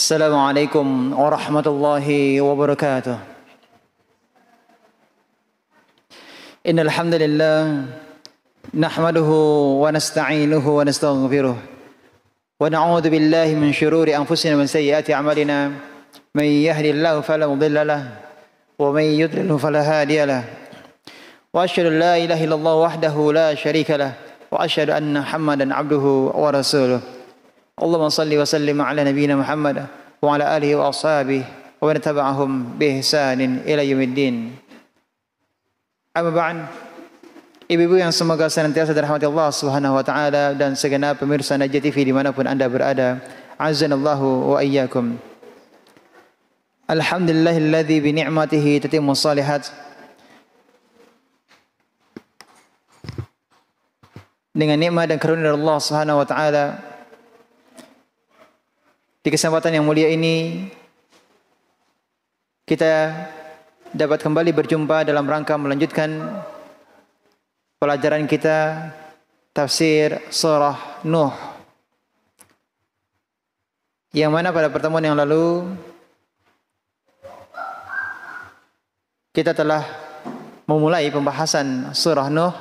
السلام عليكم ورحمة الله وبركاته. إن الحمد لله نحمده ونستعينه ونستغفره ونعوذ بالله من شرور أنفسنا ومن سيئات أعمالنا. من يهد الله فلا مضل له ومن يضلل فلا هادي له. وأشهد أن لا إله إلا الله وحده لا شريك له وأشهد أن محمدا عبده ورسوله. اللهم صل وسلم على نبينا محمد وعلى آله وأصحابه ومن تبعهم بإحسان إلى يوم الدين. Amma ba'd. Ibu-ibu yang semoga senantiasa dirahmati Allah Subhanahu wa taala dan segenap pemirsa Najah TV dimanapun Anda berada. Azanallahu wa iyyakum. Alhamdulillahilladzi bi ni'matihi tatimmu shalihat. Dengan nikmat dan karunia Allah Subhanahu wa taala, di kesempatan yang mulia ini kita dapat kembali berjumpa dalam rangka melanjutkan pelajaran kita tafsir surah Nuh, yang mana pada pertemuan yang lalu kita telah memulai pembahasan surah Nuh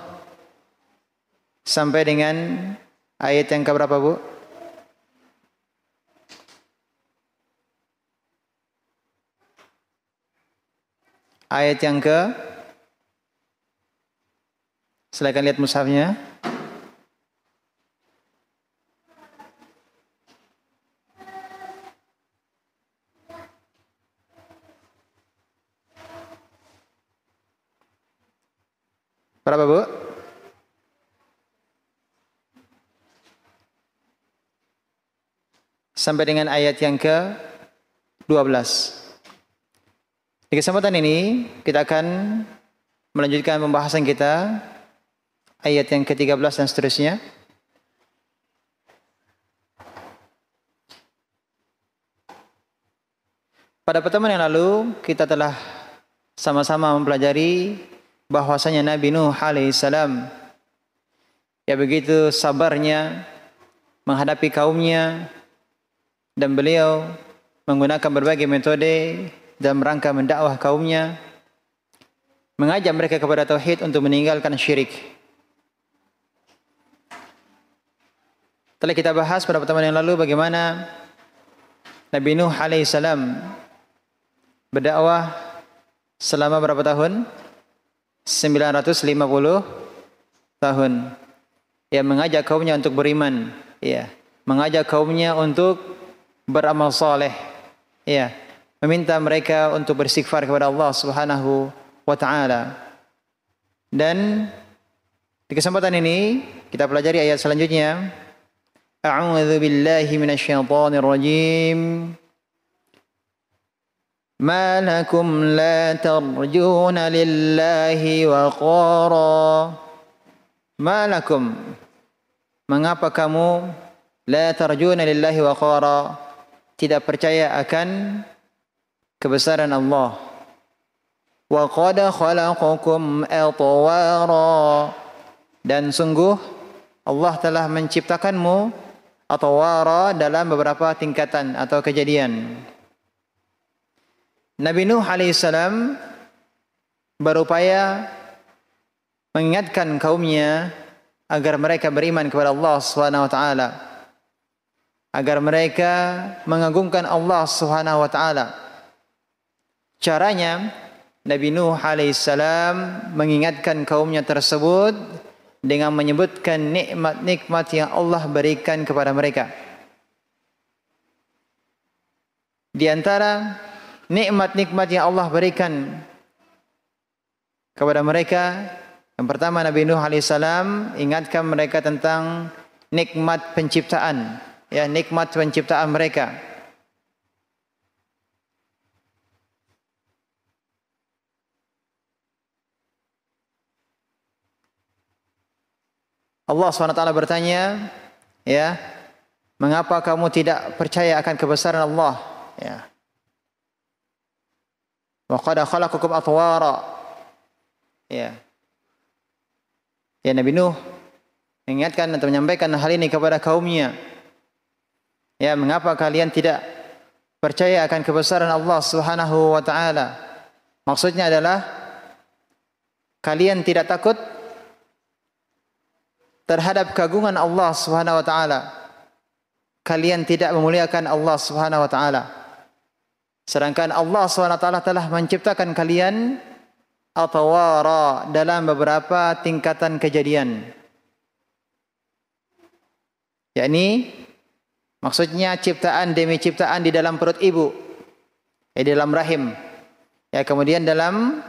sampai dengan ayat yang keberapa, Bu? Ayat yang ke, silakan lihat mushafnya. Berapa, Bu? Sampai dengan ayat yang ke 12. Di kesempatan ini kita akan melanjutkan pembahasan kita ayat yang ke-13 dan seterusnya. Pada pertemuan yang lalu kita telah sama-sama mempelajari bahwasanya Nabi Nuh alaihissalam ya begitu sabarnya menghadapi kaumnya, dan beliau menggunakan berbagai metode dalam rangka mendakwah kaumnya, mengajak mereka kepada tauhid untuk meninggalkan syirik. Telah kita bahas pada pertemuan yang lalu bagaimana Nabi Nuh alaihissalam berdakwah selama berapa tahun? 950 tahun. Ya, mengajak kaumnya untuk beriman, ya, mengajak kaumnya untuk beramal saleh, ya, meminta mereka untuk beristighfar kepada Allah Subhanahu wa taala. Dan di kesempatan ini kita pelajari ayat selanjutnya. A'udzu billahi minasyaitonir rajim. Ma lakum la tarjuna lillahi waqara. Ma lakum, mengapa kamu la tarjuna lillahi waqara, tidak percaya akan kebesaran Allah. Wa qad khalaqakum atwara, dan sungguh Allah telah menciptakanmu atwara dalam beberapa tingkatan atau kejadian. Nabi Nuh alaihissalam berupaya mengingatkan kaumnya agar mereka beriman kepada Allah Subhanahu wa taala, agar mereka mengagungkan Allah Subhanahu wa taala. Caranya Nabi Nuh alaihissalam mengingatkan kaumnya tersebut dengan menyebutkan nikmat-nikmat yang Allah berikan kepada mereka. Di antara nikmat-nikmat yang Allah berikan kepada mereka, yang pertama Nabi Nuh alaihissalam ingatkan mereka tentang nikmat penciptaan, ya, nikmat penciptaan mereka. Allah SWT bertanya, ya, mengapa kamu tidak percaya akan kebesaran Allah? Ya. Wa qad khalaqakum atwara. Ya. Ya, Nabi Nuh mengingatkan atau menyampaikan hal ini kepada kaumnya. Ya, mengapa kalian tidak percaya akan kebesaran Allah Subhanahu wa taala. Maksudnya adalah kalian tidak takut terhadap keagungan Allah Subhanahu wa taala. Kalian tidak memuliakan Allah Subhanahu wa taala. Sedangkan Allah Subhanahu wa taala telah menciptakan kalian atwara dalam beberapa tingkatan kejadian. Yakni maksudnya ciptaan demi ciptaan di dalam perut ibu, di dalam rahim. Ya, kemudian dalam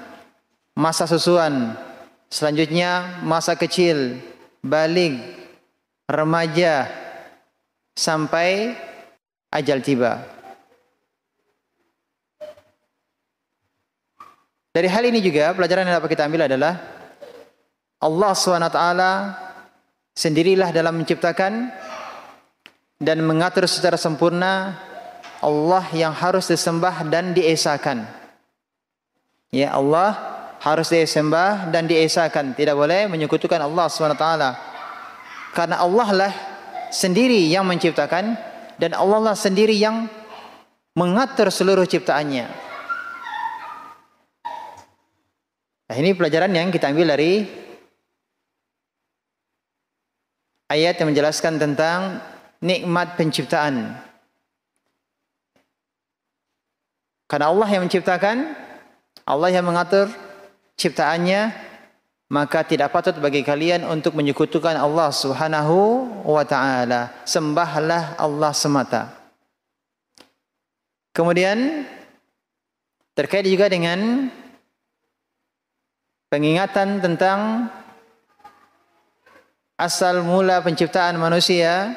masa susuan, selanjutnya masa kecil, baligh, remaja, sampai ajal tiba. Dari hal ini juga pelajaran yang dapat kita ambil adalah Allah SWT sendirilah dalam menciptakan dan mengatur secara sempurna. Allah yang harus disembah dan diesakan. Ya, Allah harus disembah dan diesakan. Tidak boleh menyekutukan Allah SWT. Karena Allah lah sendiri yang menciptakan dan Allah lah sendiri yang mengatur seluruh ciptaannya. Nah, ini pelajaran yang kita ambil dari ayat yang menjelaskan tentang nikmat penciptaan. Karena Allah yang menciptakan, Allah yang mengatur ciptaannya, maka tidak patut bagi kalian untuk menyekutukan Allah Subhanahu wa taala. Sembahlah Allah semata. Kemudian terkait juga dengan pengingatan tentang asal mula penciptaan manusia,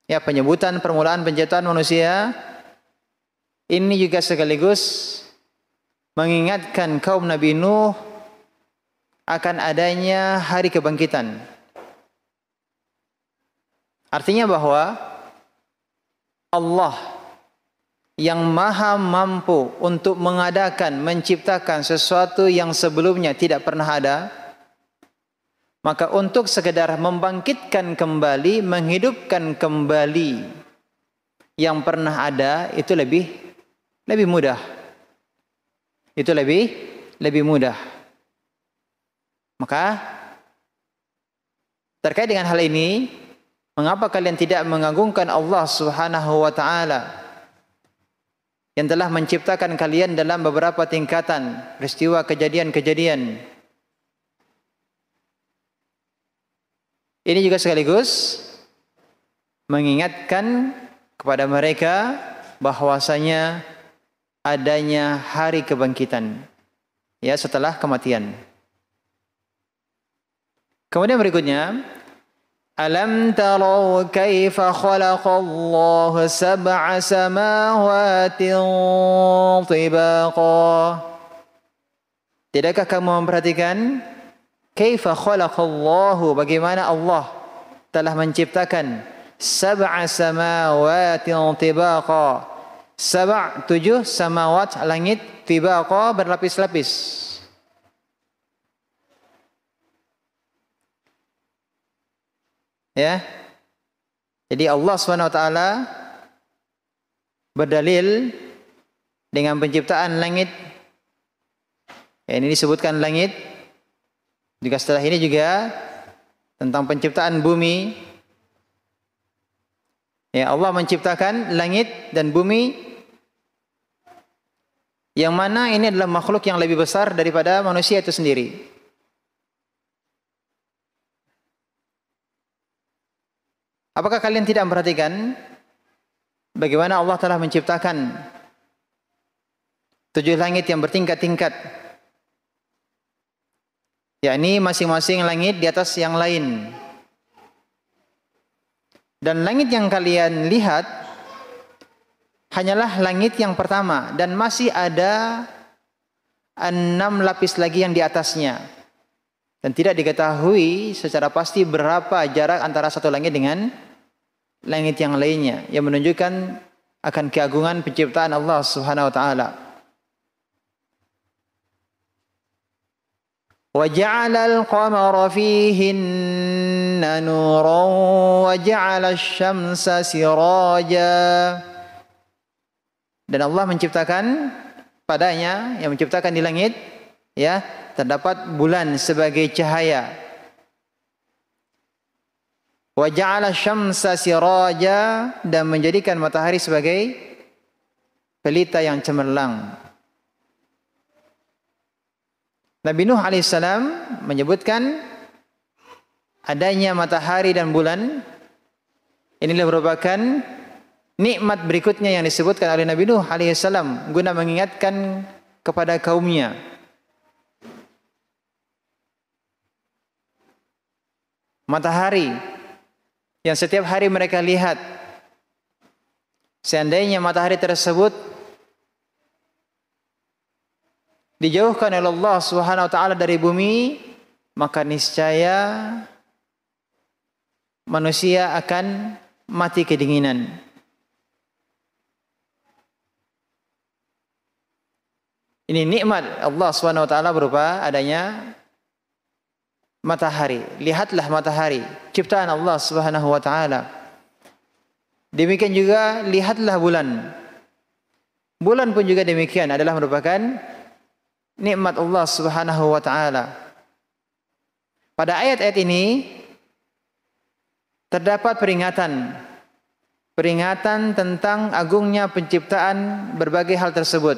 ya, penyebutan permulaan penciptaan manusia, ini juga sekaligus mengingatkan kaum Nabi Nuh akan adanya hari kebangkitan. Artinya bahwa Allah yang maha mampu untuk mengadakan, menciptakan sesuatu yang sebelumnya tidak pernah ada, maka untuk sekedar membangkitkan kembali, menghidupkan kembali yang pernah ada, itu lebih mudah. Itu lebih mudah. Maka terkait dengan hal ini, mengapa kalian tidak mengagungkan Allah Subhanahu wa taala yang telah menciptakan kalian dalam beberapa tingkatan peristiwa kejadian-kejadian. Ini juga sekaligus mengingatkan kepada mereka bahwasanya adanya hari kebangkitan, ya, setelah kematian. Kemudian berikutnya, alam tarau kaifa khalaqallahu sab'a samawatin tibaqa. Tidakkah kamu memperhatikan kaifa khalaqallahu, bagaimana Allah telah menciptakan sab'a samawatin tibaqa. Sab' 7 samawat, langit, tibaqa berlapis-lapis. Ya. Jadi Allah SWT berdalil dengan penciptaan langit. Ya, ini disebutkan langit. Juga setelah ini juga tentang penciptaan bumi. Ya, Allah menciptakan langit dan bumi, yang mana ini adalah makhluk yang lebih besar daripada manusia itu sendiri. Apakah kalian tidak memperhatikan bagaimana Allah telah menciptakan 7 langit yang bertingkat-tingkat, yakni masing-masing langit di atas yang lain. Dan langit yang kalian lihat hanyalah langit yang pertama, dan masih ada 6 lapis lagi yang di atasnya. Dan tidak diketahui secara pasti berapa jarak antara satu langit dengan langit yang lainnya, yang menunjukkan akan keagungan penciptaan Allah Subhanahu wa taala. Wa ja'alal qamara fihinna nuran wa ja'ala asy-syamsa siraja. Dan Allah menciptakan padanya, yang menciptakan di langit, ya, terdapat bulan sebagai cahaya. Wa ja'ala syamsa siraja, dan menjadikan matahari sebagai pelita yang cemerlang. Nabi Nuh alaihissalam menyebutkan adanya matahari dan bulan. Inilah merupakan nikmat berikutnya yang disebutkan oleh Nabi Nuh alaihissalam guna mengingatkan kepada kaumnya. Matahari yang setiap hari mereka lihat, seandainya matahari tersebut dijauhkan oleh Allah Subhanahu wa taala dari bumi, maka niscaya manusia akan mati kedinginan. Ini nikmat Allah Subhanahu wa taala berupa adanya matahari. Lihatlah matahari, ciptaan Allah Subhanahu wa taala. Demikian juga lihatlah bulan. Bulan pun juga demikian, adalah merupakan nikmat Allah Subhanahu wa taala. Pada ayat-ayat ini terdapat peringatan tentang agungnya penciptaan berbagai hal tersebut,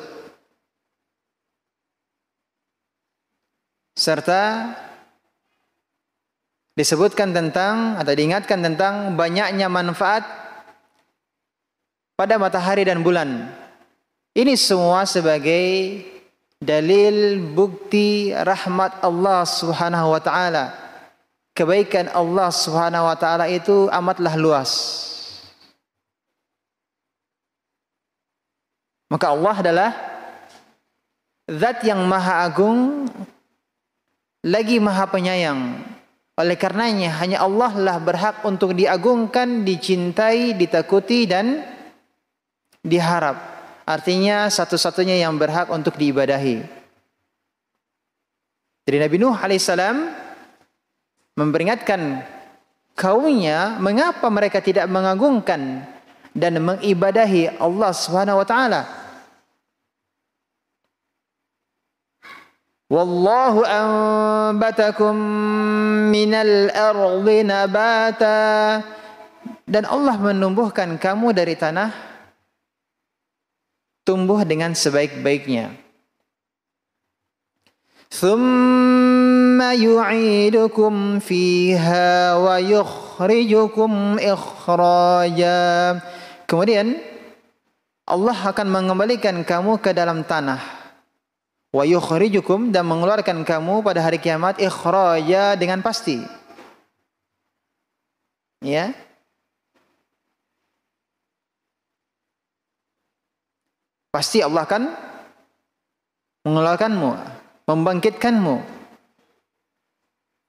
serta disebutkan tentang atau diingatkan tentang banyaknya manfaat pada matahari dan bulan. Ini semua sebagai dalil bukti rahmat Allah Subhanahu wa taala. Kebaikan Allah Subhanahu wa taala itu amatlah luas. Maka Allah adalah zat yang maha agung lagi maha penyayang. Oleh karenanya hanya Allah lah berhak untuk diagungkan, dicintai, ditakuti dan diharap. Artinya satu-satunya yang berhak untuk diibadahi. Jadi Nabi Nuh alaihissalam memperingatkan kaumnya mengapa mereka tidak mengagungkan dan mengibadahi Allah Subhanahu wa taala. Wallahu anbatakum minal ardi nabata, dan Allah menumbuhkan kamu dari tanah tumbuh dengan sebaik-baiknya. Thumma yu'idukum fiha wa yukhrijukum ikhraja. Kemudian Allah akan mengembalikan kamu ke dalam tanah. Wa yukhrijukum, dan mengeluarkan kamu pada hari kiamat ikhraja, dengan pasti. Ya. Pasti Allah akan mengeluarkanmu, membangkitkanmu.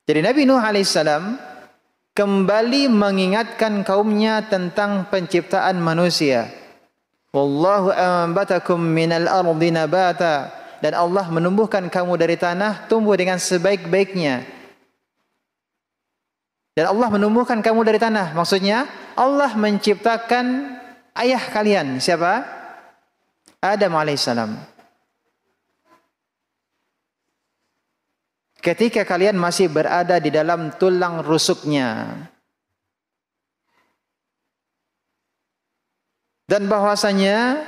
Jadi Nabi Nuh alaihissalam kembali mengingatkan kaumnya tentang penciptaan manusia. Wallahu anbatakum minal ardi nabata, dan Allah menumbuhkan kamu dari tanah tumbuh dengan sebaik-baiknya. Dan Allah menumbuhkan kamu dari tanah, maksudnya Allah menciptakan ayah kalian. Siapa? Adam alaihissalam. Ketika kalian masih berada di dalam tulang rusuknya, dan bahwasanya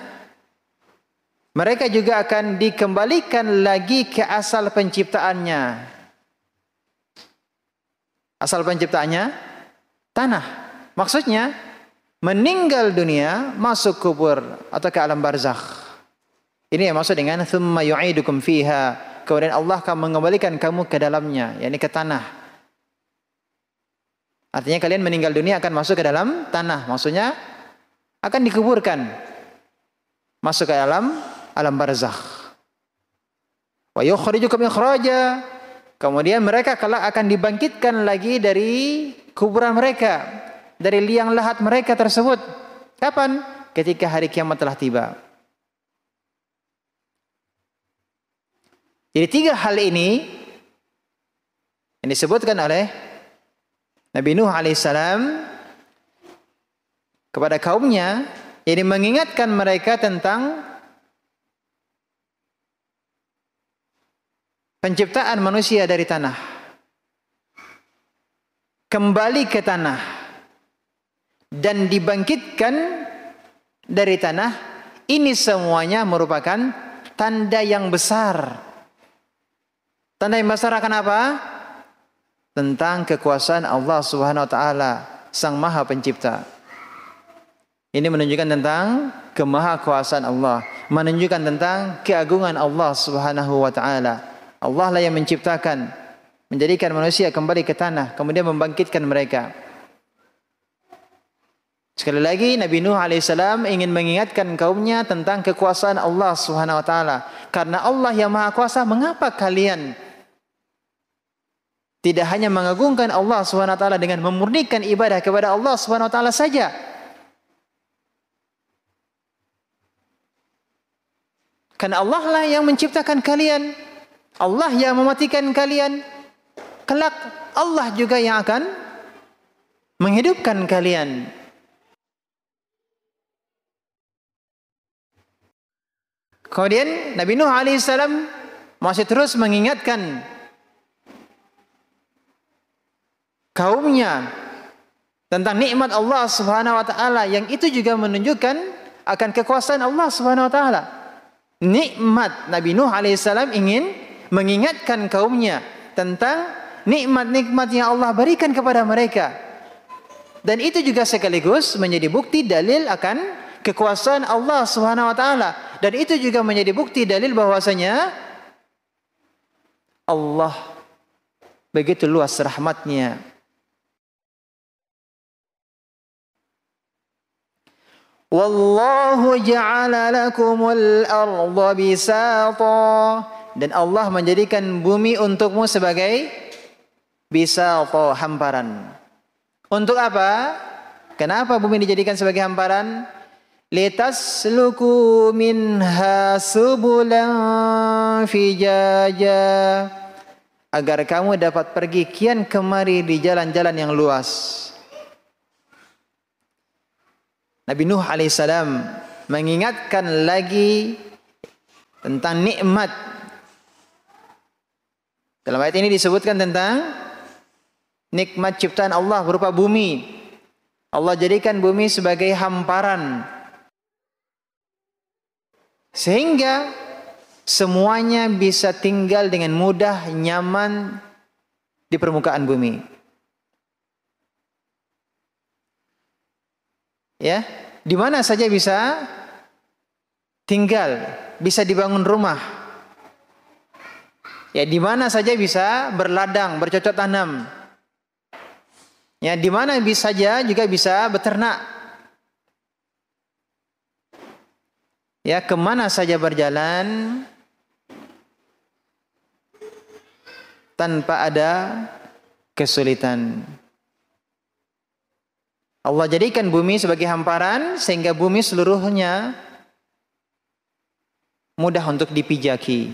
mereka juga akan dikembalikan lagi ke asal penciptaannya. Asal penciptaannya tanah. Maksudnya meninggal dunia, masuk kubur atau ke alam barzakh. Ini yang maksud dengan thumma yu'idukum fiha. Kemudian Allah akan mengembalikan kamu ke dalamnya, yakni ke tanah. Artinya kalian meninggal dunia akan masuk ke dalam tanah. Maksudnya akan dikuburkan, masuk ke alam barzakh. Wa yukhrijukum ikhraja. Kemudian mereka kelak akan dibangkitkan lagi dari kuburan mereka, dari liang lahat mereka tersebut. Kapan? Ketika hari kiamat telah tiba. Jadi tiga hal ini yang disebutkan oleh Nabi Nuh alaihissalam kepada kaumnya, Ini mengingatkan mereka tentang penciptaan manusia dari tanah. Kembali ke tanah dan dibangkitkan dari tanah. Ini semuanya merupakan tanda yang besar. Tanda yang besar akan apa? Tentang kekuasaan Allah Subhanahu wa taala, Sang Maha Pencipta. Ini menunjukkan tentang kemahakuasaan Allah, menunjukkan tentang keagungan Allah Subhanahu wa taala. Allah lah yang menciptakan, menjadikan manusia kembali ke tanah, kemudian membangkitkan mereka. Sekali lagi Nabi Nuh alaihissalam ingin mengingatkan kaumnya tentang kekuasaan Allah Subhanahu wa taala. Karena Allah yang Maha Kuasa, mengapa kalian tidak hanya mengagungkan Allah Subhanahu wa taala dengan memurnikan ibadah kepada Allah Subhanahu wa taala saja? Karena Allah lah yang menciptakan kalian, Allah yang mematikan kalian. Kelak Allah juga yang akan menghidupkan kalian. Kemudian Nabi Nuh alaihissalam masih terus mengingatkan kaumnya tentang nikmat Allah Subhanahu wa taala, yang itu juga menunjukkan akan kekuasaan Allah Subhanahu wa taala. Nikmat Nabi Nuh alaihissalam ingin mengingatkan kaumnya tentang nikmat-nikmat yang Allah berikan kepada mereka. Dan itu juga sekaligus menjadi bukti dalil akan kekuasaan Allah Subhanahu wa taala. Dan itu juga menjadi bukti dalil bahwasanya Allah begitu luas rahmatnya. Wallahu ja'ala lakumul arda bisata, dan Allah menjadikan bumi untukmu sebagai bisata, hamparan. Untuk apa? Kenapa bumi dijadikan sebagai hamparan? Litasluku minha subulan fijaja, agar kamu dapat pergi kian kemari di jalan-jalan yang luas. Nabi Nuh alaihissalam mengingatkan lagi tentang nikmat. Dalam ayat ini disebutkan tentang nikmat ciptaan Allah berupa bumi. Allah jadikan bumi sebagai hamparan, sehingga semuanya bisa tinggal dengan mudah, nyaman di permukaan bumi. Ya, di mana saja bisa tinggal, bisa dibangun rumah. Ya, di mana saja bisa berladang, bercocok tanam. Ya, di mana saja juga bisa beternak. Ya, kemana saja berjalan tanpa ada kesulitan. Allah jadikan bumi sebagai hamparan sehingga bumi seluruhnya mudah untuk dipijaki.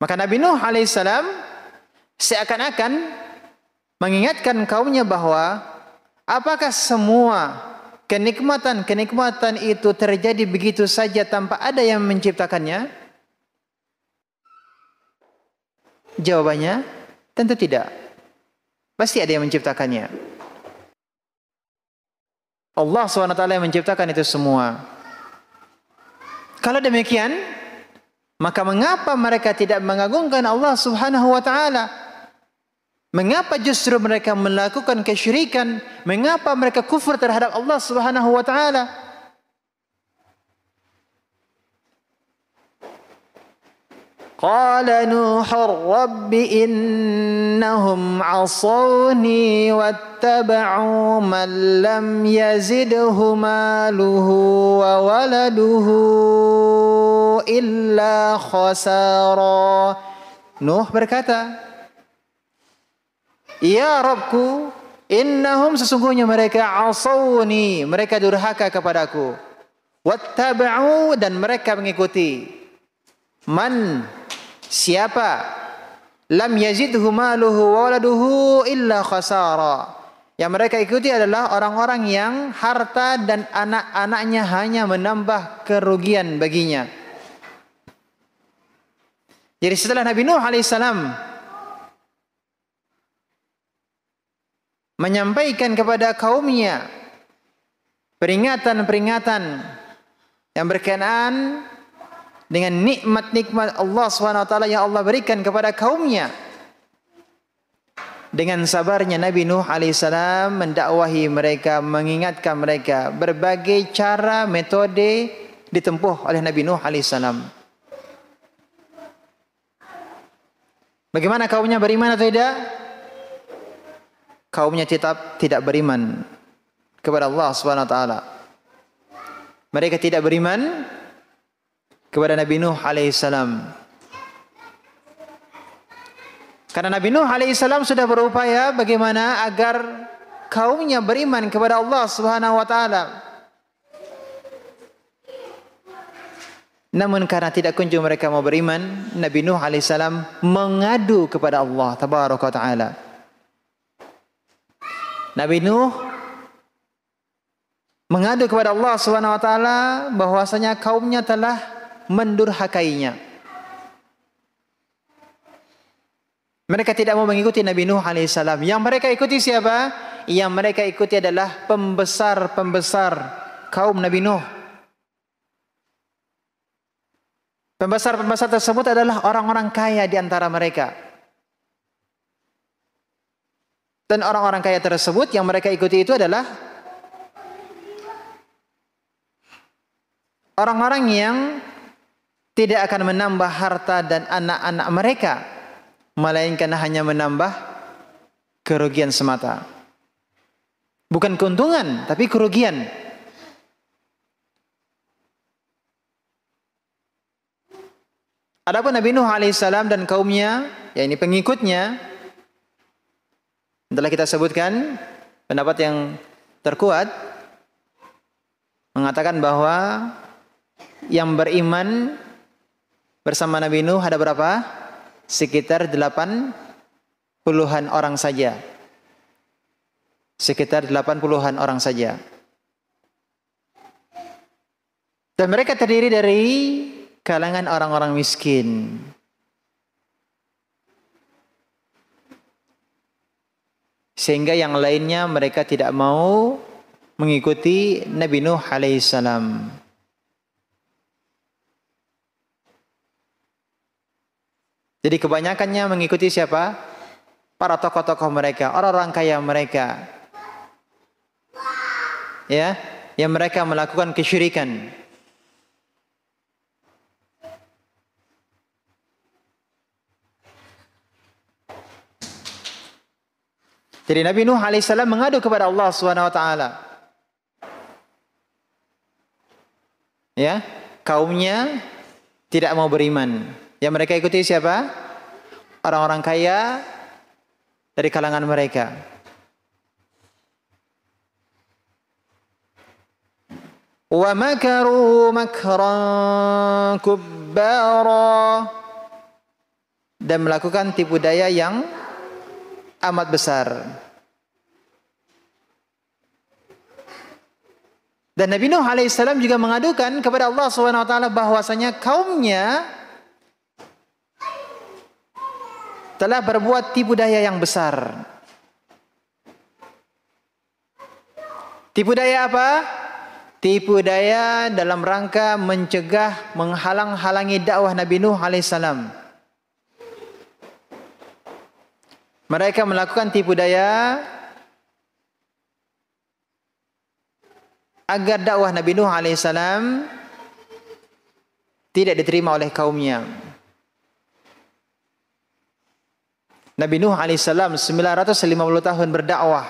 Maka Nabi Nuh alaihissalam seakan-akan mengingatkan kaumnya bahwa apakah semua kenikmatan-kenikmatan itu terjadi begitu saja tanpa ada yang menciptakannya? Jawabannya tentu tidak. Pasti ada yang menciptakannya. Allah SWT yang menciptakan itu semua. Kalau demikian, maka mengapa mereka tidak mengagungkan Allah Subhanahu wa taala? Mengapa justru mereka melakukan kesyirikan? Mengapa mereka kufur terhadap Allah Subhanahu wa taala? Qala Nuhur Rabbi innahum asawni wattaba'u man lam yazidhu maluhu wa waladuhu illa khasara. Nuh berkata, Ya Rabbku, innahum sesungguhnya mereka asawni, mereka durhaka kepadaku. Wattaba'u, dan mereka mengikuti. Man, siapa? Lam yazidhu maluhu wa waladuhu illa khasara, Yang mereka ikuti adalah orang-orang yang harta dan anak-anaknya hanya menambah kerugian baginya. Jadi setelah Nabi Nuh alaihissalam menyampaikan kepada kaumnya peringatan-peringatan yang berkenaan dengan nikmat-nikmat Allah SWT yang Allah berikan kepada kaumnya, dengan sabarnya Nabi Nuh alaihissalam mendakwahi mereka, mengingatkan mereka. Berbagai cara, metode ditempuh oleh Nabi Nuh alaihissalam. Bagaimana kaumnya beriman atau tidak? Kaumnya tetap tidak beriman kepada Allah SWT. Mereka tidak beriman kepada Nabi Nuh alaihissalam. Karena Nabi Nuh alaihissalam sudah berupaya bagaimana agar kaumnya beriman kepada Allah Subhanahu wa taala. Namun karena tidak kunjung mereka mau beriman, Nabi Nuh alaihissalam mengadu kepada Allah tabaraka wa taala. Nabi Nuh mengadu kepada Allah Subhanahu wa taala bahwasanya kaumnya telah mendurhakainya. Mereka tidak mau mengikuti Nabi Nuh alaihissalam. Yang mereka ikuti siapa? Yang mereka ikuti adalah pembesar-pembesar kaum Nabi Nuh. Pembesar-pembesar tersebut adalah orang-orang kaya di antara mereka. Dan orang-orang kaya tersebut yang mereka ikuti itu adalah orang-orang yang tidak akan menambah harta dan anak-anak mereka, melainkan hanya menambah kerugian semata. Bukan keuntungan, tapi kerugian. Adapun Nabi Nuh alaihissalam dan kaumnya, yakni pengikutnya, telah kita sebutkan pendapat yang terkuat mengatakan bahwa yang beriman bersama Nabi Nuh ada berapa? Sekitar 80-an orang saja. Sekitar 80-an orang saja. Dan mereka terdiri dari kalangan orang-orang miskin. Sehingga yang lainnya mereka tidak mau mengikuti Nabi Nuh alaihissalam. Jadi kebanyakannya mengikuti siapa? Para tokoh-tokoh mereka, orang-orang kaya mereka. Ya, yang mereka melakukan kesyirikan. Jadi Nabi Nuh alaihissalam mengadu kepada Allah SWT. Ya, kaumnya tidak mau beriman. Yang mereka ikuti siapa? Orang-orang kaya dari kalangan mereka. Wa makaru makran kubbara, dan melakukan tipu daya yang amat besar. Dan Nabi Nuh alaihissalam juga mengadukan kepada Allah SWT bahwasanya kaumnya telah berbuat tipu daya yang besar. Tipu daya apa? Tipu daya dalam rangka mencegah, menghalang-halangi dakwah Nabi Nuh alaihissalam. Mereka melakukan tipu daya agar dakwah Nabi Nuh alaihissalam tidak diterima oleh kaumnya. Nabi Nuh alaihissalam 950 tahun berdakwah.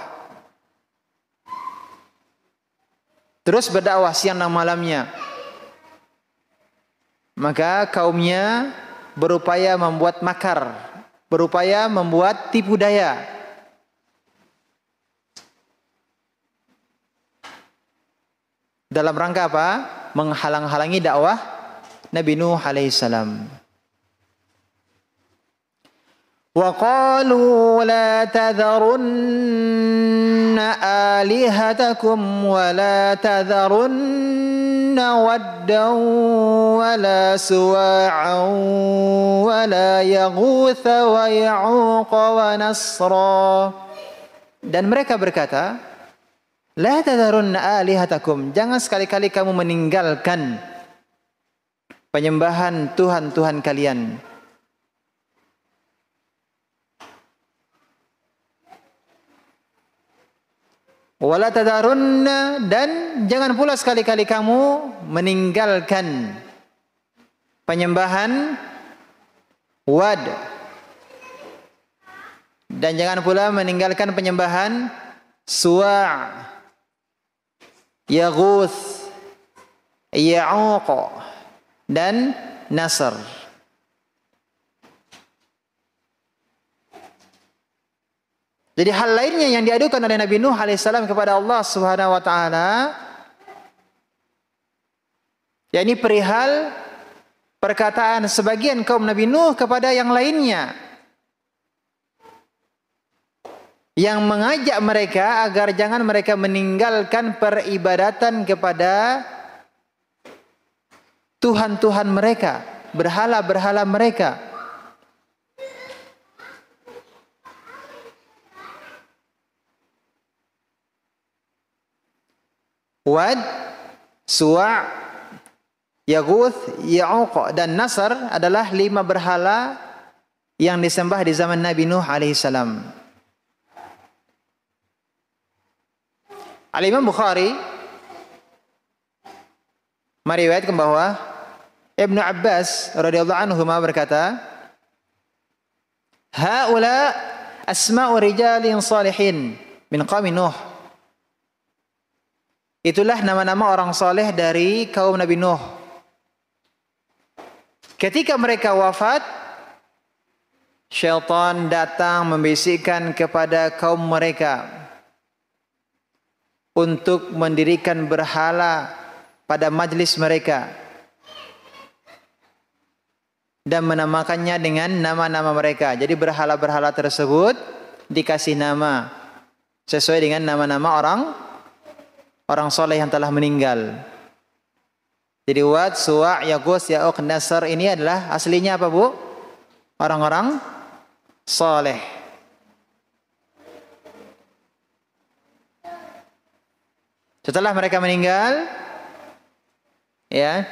Terus berdakwah siang dan malamnya. Maka kaumnya berupaya membuat makar, berupaya membuat tipu daya. Dalam rangka apa? Menghalang-halangi dakwah Nabi Nuh alaihissalam. وقالوا لا تذرن آلهتكم ولا تذرن ودا ولا سواعا ولا يغوث ويعوق ونسرا. Dan mereka berkata, la tadharunna alihatakum, jangan sekali-kali kamu meninggalkan penyembahan Tuhan-Tuhan kalian. Wala tadharunna, dan jangan pula sekali-kali kamu meninggalkan penyembahan Wad, dan jangan pula meninggalkan penyembahan Suwa', Yaghuth, Ya'uq dan Nasr. Jadi hal lainnya yang diadukan oleh Nabi Nuh alaihissalam kepada Allah Subhanahu wa taala, yakni perihal perkataan sebagian kaum Nabi Nuh kepada yang lainnya, yang mengajak mereka agar jangan mereka meninggalkan peribadatan kepada Tuhan-Tuhan mereka, berhala-berhala mereka. Wad, Suwa', Yaghuth, Ya'uq dan Nasr adalah 5 berhala yang disembah di zaman Nabi Nuh alaihissalam. Al-Imam Bukhari meriwayatkan bahwa Ibnu Abbas radhiyallahu anhu berkata, haula asma'u rijalin salihin min qaumi Nuh. Itulah nama-nama orang saleh dari kaum Nabi Nuh. Ketika mereka wafat, syaitan datang membisikkan kepada kaum mereka untuk mendirikan berhala pada majlis mereka dan menamakannya dengan nama-nama mereka. Jadi berhala-berhala tersebut dikasih nama sesuai dengan nama-nama orang soleh yang telah meninggal. Jadi Wad, Suwa', Yaghuth, Ya'uq, Nasr ini adalah aslinya apa, Bu? Orang-orang soleh. Setelah mereka meninggal, ya,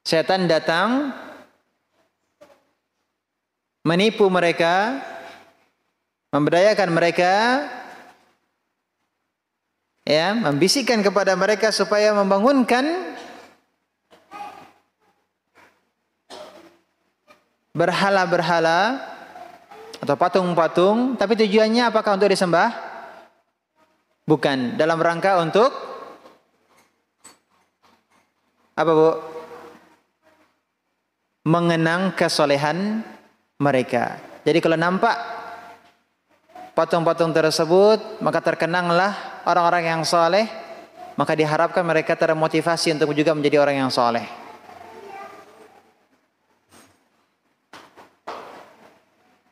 setan datang menipu mereka, memberdayakan mereka, ya, membisikkan kepada mereka supaya membangunkan berhala-berhala atau patung-patung, tapi tujuannya apakah untuk disembah? Bukan, dalam rangka untuk apa, Bu? Mengenang kesolehan mereka. Jadi kalau nampak patung-patung tersebut, maka terkenanglah orang-orang yang soleh, maka diharapkan mereka termotivasi untuk juga menjadi orang yang soleh.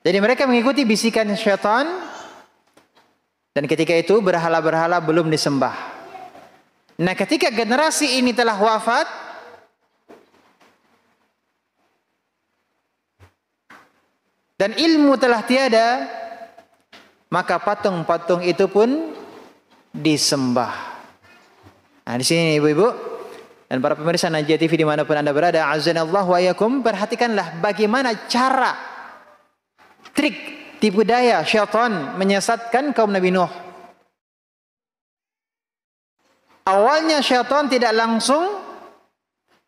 Jadi mereka mengikuti bisikan syaitan, dan ketika itu berhala-berhala belum disembah. Nah, ketika generasi ini telah wafat, dan ilmu telah tiada, maka patung-patung itu pun disembah. Nah, di sini ibu-ibu dan para pemirsa Najia TV dimanapun anda berada, azanallahu wa iyyakum, perhatikanlah bagaimana cara, trik, tipu daya syaitan menyesatkan kaum Nabi Nuh. Awalnya syaitan tidak langsung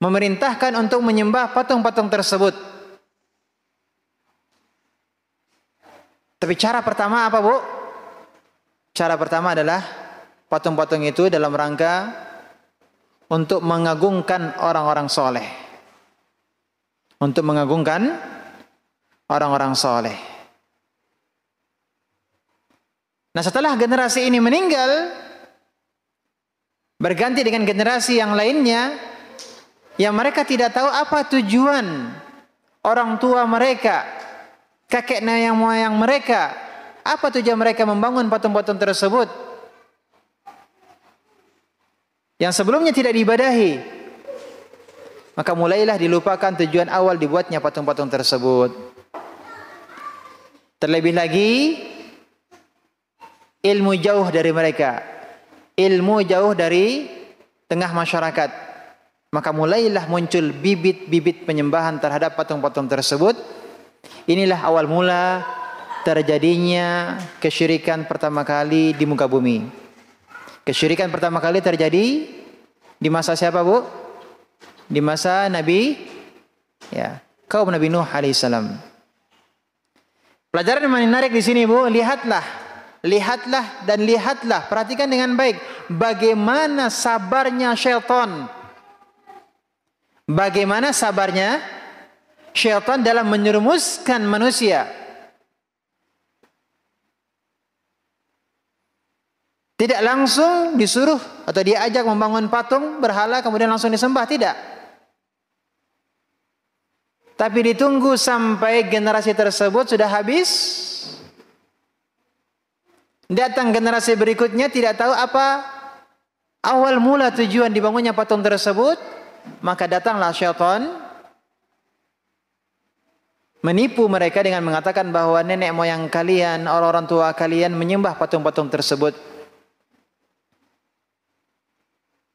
memerintahkan untuk menyembah patung-patung tersebut. Tapi cara pertama apa, Bu? Cara pertama adalah patung-patung itu dalam rangka untuk mengagungkan orang-orang soleh. Untuk mengagungkan orang-orang soleh. Nah, setelah generasi ini meninggal, berganti dengan generasi yang lainnya, yang mereka tidak tahu apa tujuan orang tua mereka kakek nenek moyang mereka. Apa tujuan mereka membangun patung-patung tersebut yang sebelumnya tidak diibadahi? Maka mulailah dilupakan tujuan awal dibuatnya patung-patung tersebut. Terlebih lagi, ilmu jauh dari mereka, ilmu jauh dari tengah masyarakat. Maka mulailah muncul bibit-bibit penyembahan terhadap patung-patung tersebut. Inilah awal mula terjadinya kesyirikan pertama kali di muka bumi. Kesyirikan pertama kali terjadi di masa siapa, Bu? Di masa Nabi, ya, kaum Nabi Nuh alaihissalam. Pelajaran yang menarik di sini, Bu, lihatlah dan lihatlah, perhatikan dengan baik bagaimana sabarnya syaitan. Bagaimana sabarnya syaitan dalam menyerumuskan manusia. Tidak langsung disuruh atau diajak membangun patung berhala kemudian langsung disembah, tidak. Tapi ditunggu sampai generasi tersebut sudah habis. Datang generasi berikutnya tidak tahu apa awal mula tujuan dibangunnya patung tersebut. Maka datanglah syaitan menipu mereka dengan mengatakan bahwa nenek moyang kalian, orang-orang tua kalian menyembah patung-patung tersebut.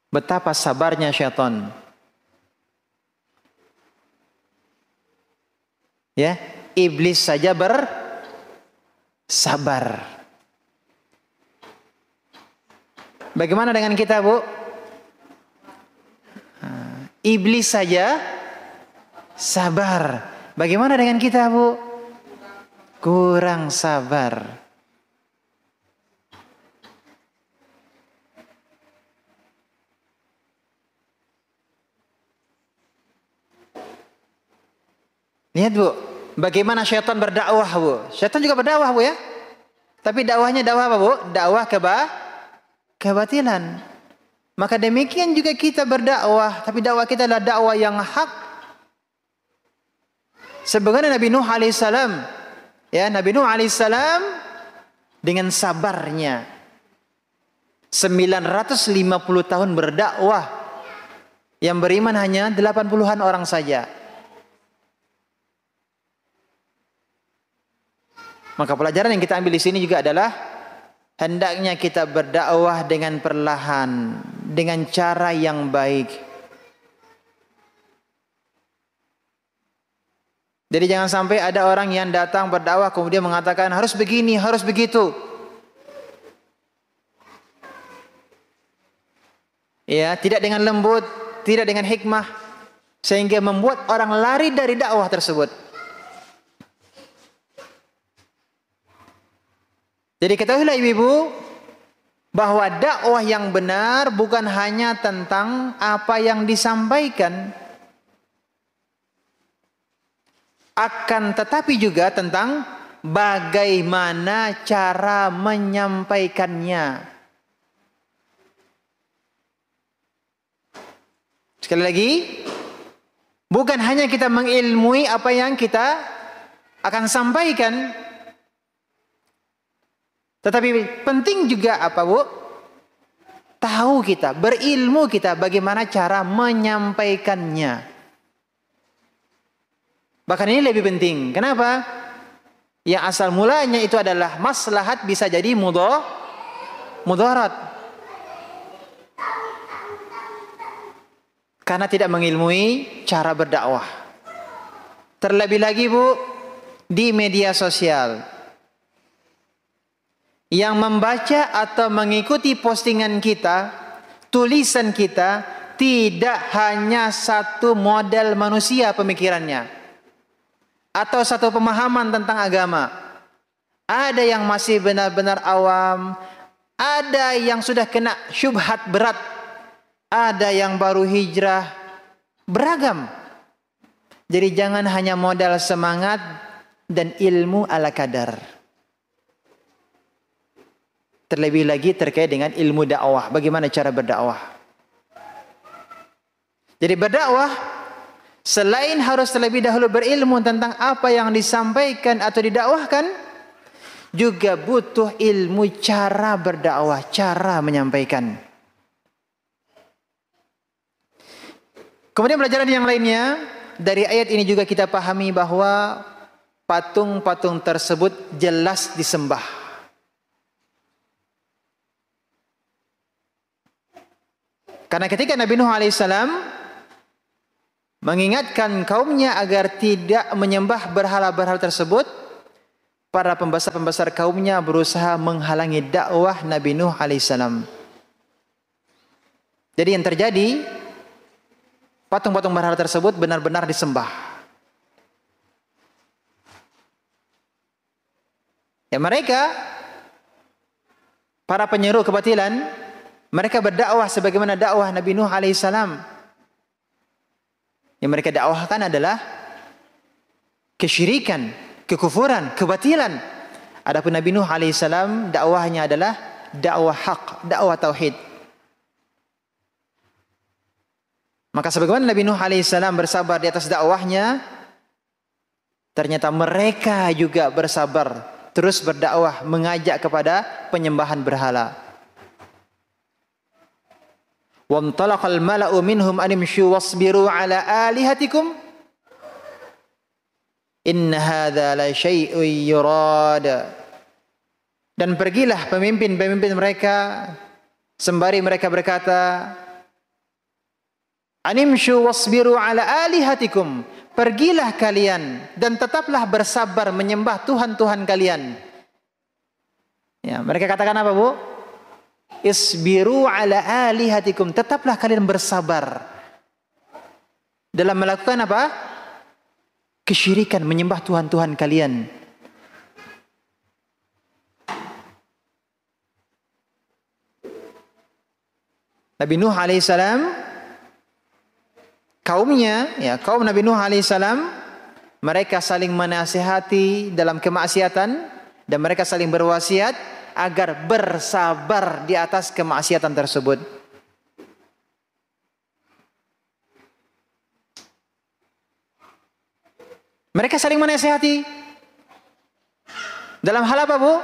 Betapa sabarnya syaitan. Ya, iblis saja bersabar. Bagaimana dengan kita, Bu? Iblis saja sabar. Bagaimana dengan kita, Bu? Kurang sabar. Lihat, Bu, bagaimana syaitan berdakwah, Bu. Syaitan juga berdakwah, Bu, ya. Tapi dakwahnya dakwah apa, Bu? Dakwah kebatilan. Maka demikian juga kita berdakwah, tapi dakwah kita adalah dakwah yang hak. Sebagaimana Nabi Nuh alaihissalam, ya, Nabi Nuh alaihissalam dengan sabarnya 950 tahun berdakwah, yang beriman hanya 80-an orang saja. Maka pelajaran yang kita ambil di sini juga adalah hendaknya kita berdakwah dengan perlahan, dengan cara yang baik. Jadi jangan sampai ada orang yang datang berdakwah kemudian mengatakan harus begini, harus begitu. Ya, tidak dengan lembut, tidak dengan hikmah, sehingga membuat orang lari dari dakwah tersebut. Jadi ketahuilah ibu-ibu bahwa dakwah yang benar bukan hanya tentang apa yang disampaikan, akan tetapi juga tentang bagaimana cara menyampaikannya. Sekali lagi, bukan hanya kita mengilmui apa yang kita akan sampaikan, tetapi penting juga apa, Bu? Tahu kita, berilmu kita bagaimana cara menyampaikannya. Bahkan ini lebih penting. Kenapa? Yang asal mulanya itu adalah maslahat bisa jadi mudarat. Karena tidak mengilmui cara berdakwah. Terlebih lagi, Bu, di media sosial. Yang membaca atau mengikuti postingan kita, tulisan kita, tidak hanya satu model manusia pemikirannya atau satu pemahaman tentang agama. Ada yang masih benar-benar awam, ada yang sudah kena syubhat berat, ada yang baru hijrah, beragam. Jadi jangan hanya modal semangat dan ilmu ala kadar. Terlebih lagi terkait dengan ilmu dakwah, bagaimana cara berdakwah. Jadi berdakwah Selain harus terlebih dahulu berilmu tentang apa yang disampaikan atau didakwahkan, juga butuh ilmu cara berdakwah, cara menyampaikan. Kemudian pelajaran yang lainnya, dari ayat ini juga kita pahami bahwa patung-patung tersebut jelas disembah. Karena ketika Nabi Nuh alaihissalam mengingatkan kaumnya agar tidak menyembah berhala-berhala tersebut, para pembesar-pembesar kaumnya berusaha menghalangi dakwah Nabi Nuh alaihissalam. Jadi yang terjadi, patung-patung berhala tersebut benar-benar disembah. Ya, mereka, para penyeru kebatilan, mereka berdakwah sebagaimana dakwah Nabi Nuh alaihissalam. Yang mereka dakwahkan adalah kesyirikan, kekufuran, kebatilan. Adapun Nabi Nuh alaihissalam dakwahnya adalah dakwah hak, dakwah tauhid. Maka sebagaimana Nabi Nuh alaihissalam bersabar di atas dakwahnya, ternyata mereka juga bersabar terus berdakwah mengajak kepada penyembahan berhala. Wamtalaqal mala'u minhum animshu wasbiru ala alihatikum inna hadza la syai'un yurad. Dan pergilah pemimpin-pemimpin mereka sembari mereka berkata, animshu wasbiru ala alihatikum, pergilah kalian dan tetaplah bersabar menyembah Tuhan-Tuhan kalian. Ya, mereka katakan apa, Bu? Isbiru ala alihatikum, tetaplah kalian bersabar dalam melakukan apa? Kesyirikan, menyembah Tuhan-Tuhan kalian. Nabi Nuh alaihissalam, kaumnya, ya, kaum Nabi Nuh alaihissalam, mereka saling menasihati dalam kemaksiatan dan mereka saling berwasiat agar bersabar di atas kemaksiatan tersebut. Mereka saling menasihati dalam hal apa, Bu?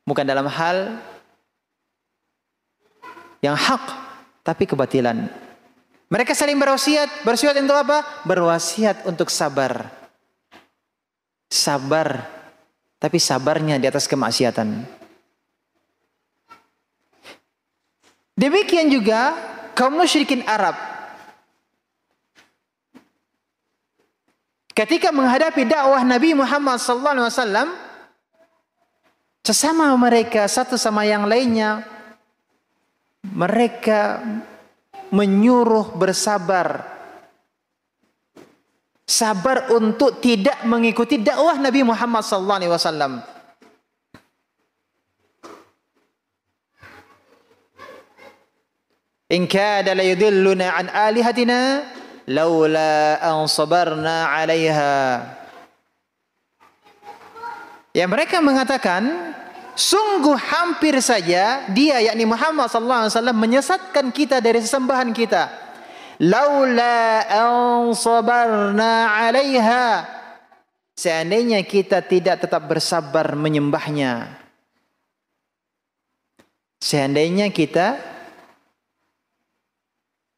Bukan dalam hal yang hak, tapi kebatilan. Mereka saling berwasiat. Berwasiat untuk apa? Berwasiat untuk sabar. Sabar, tapi sabarnya di atas kemaksiatan. Demikian juga kaum musyrikin Arab. Ketika menghadapi dakwah Nabi Muhammad SAW, sesama mereka satu sama yang lainnya, mereka menyuruh bersabar. Sabar untuk tidak mengikuti dakwah Nabi Muhammad SAW. In kada la yudilluna an alihatina laula an sabarna 'alaiha. Ya, mereka mengatakan sungguh hampir saja dia, yakni Muhammad sallallahu alaihi wasallam, menyesatkan kita dari sesembahan kita. Laula an sabarna 'alaiha. Seandainya kita tidak tetap bersabar menyembahnya. Seandainya kita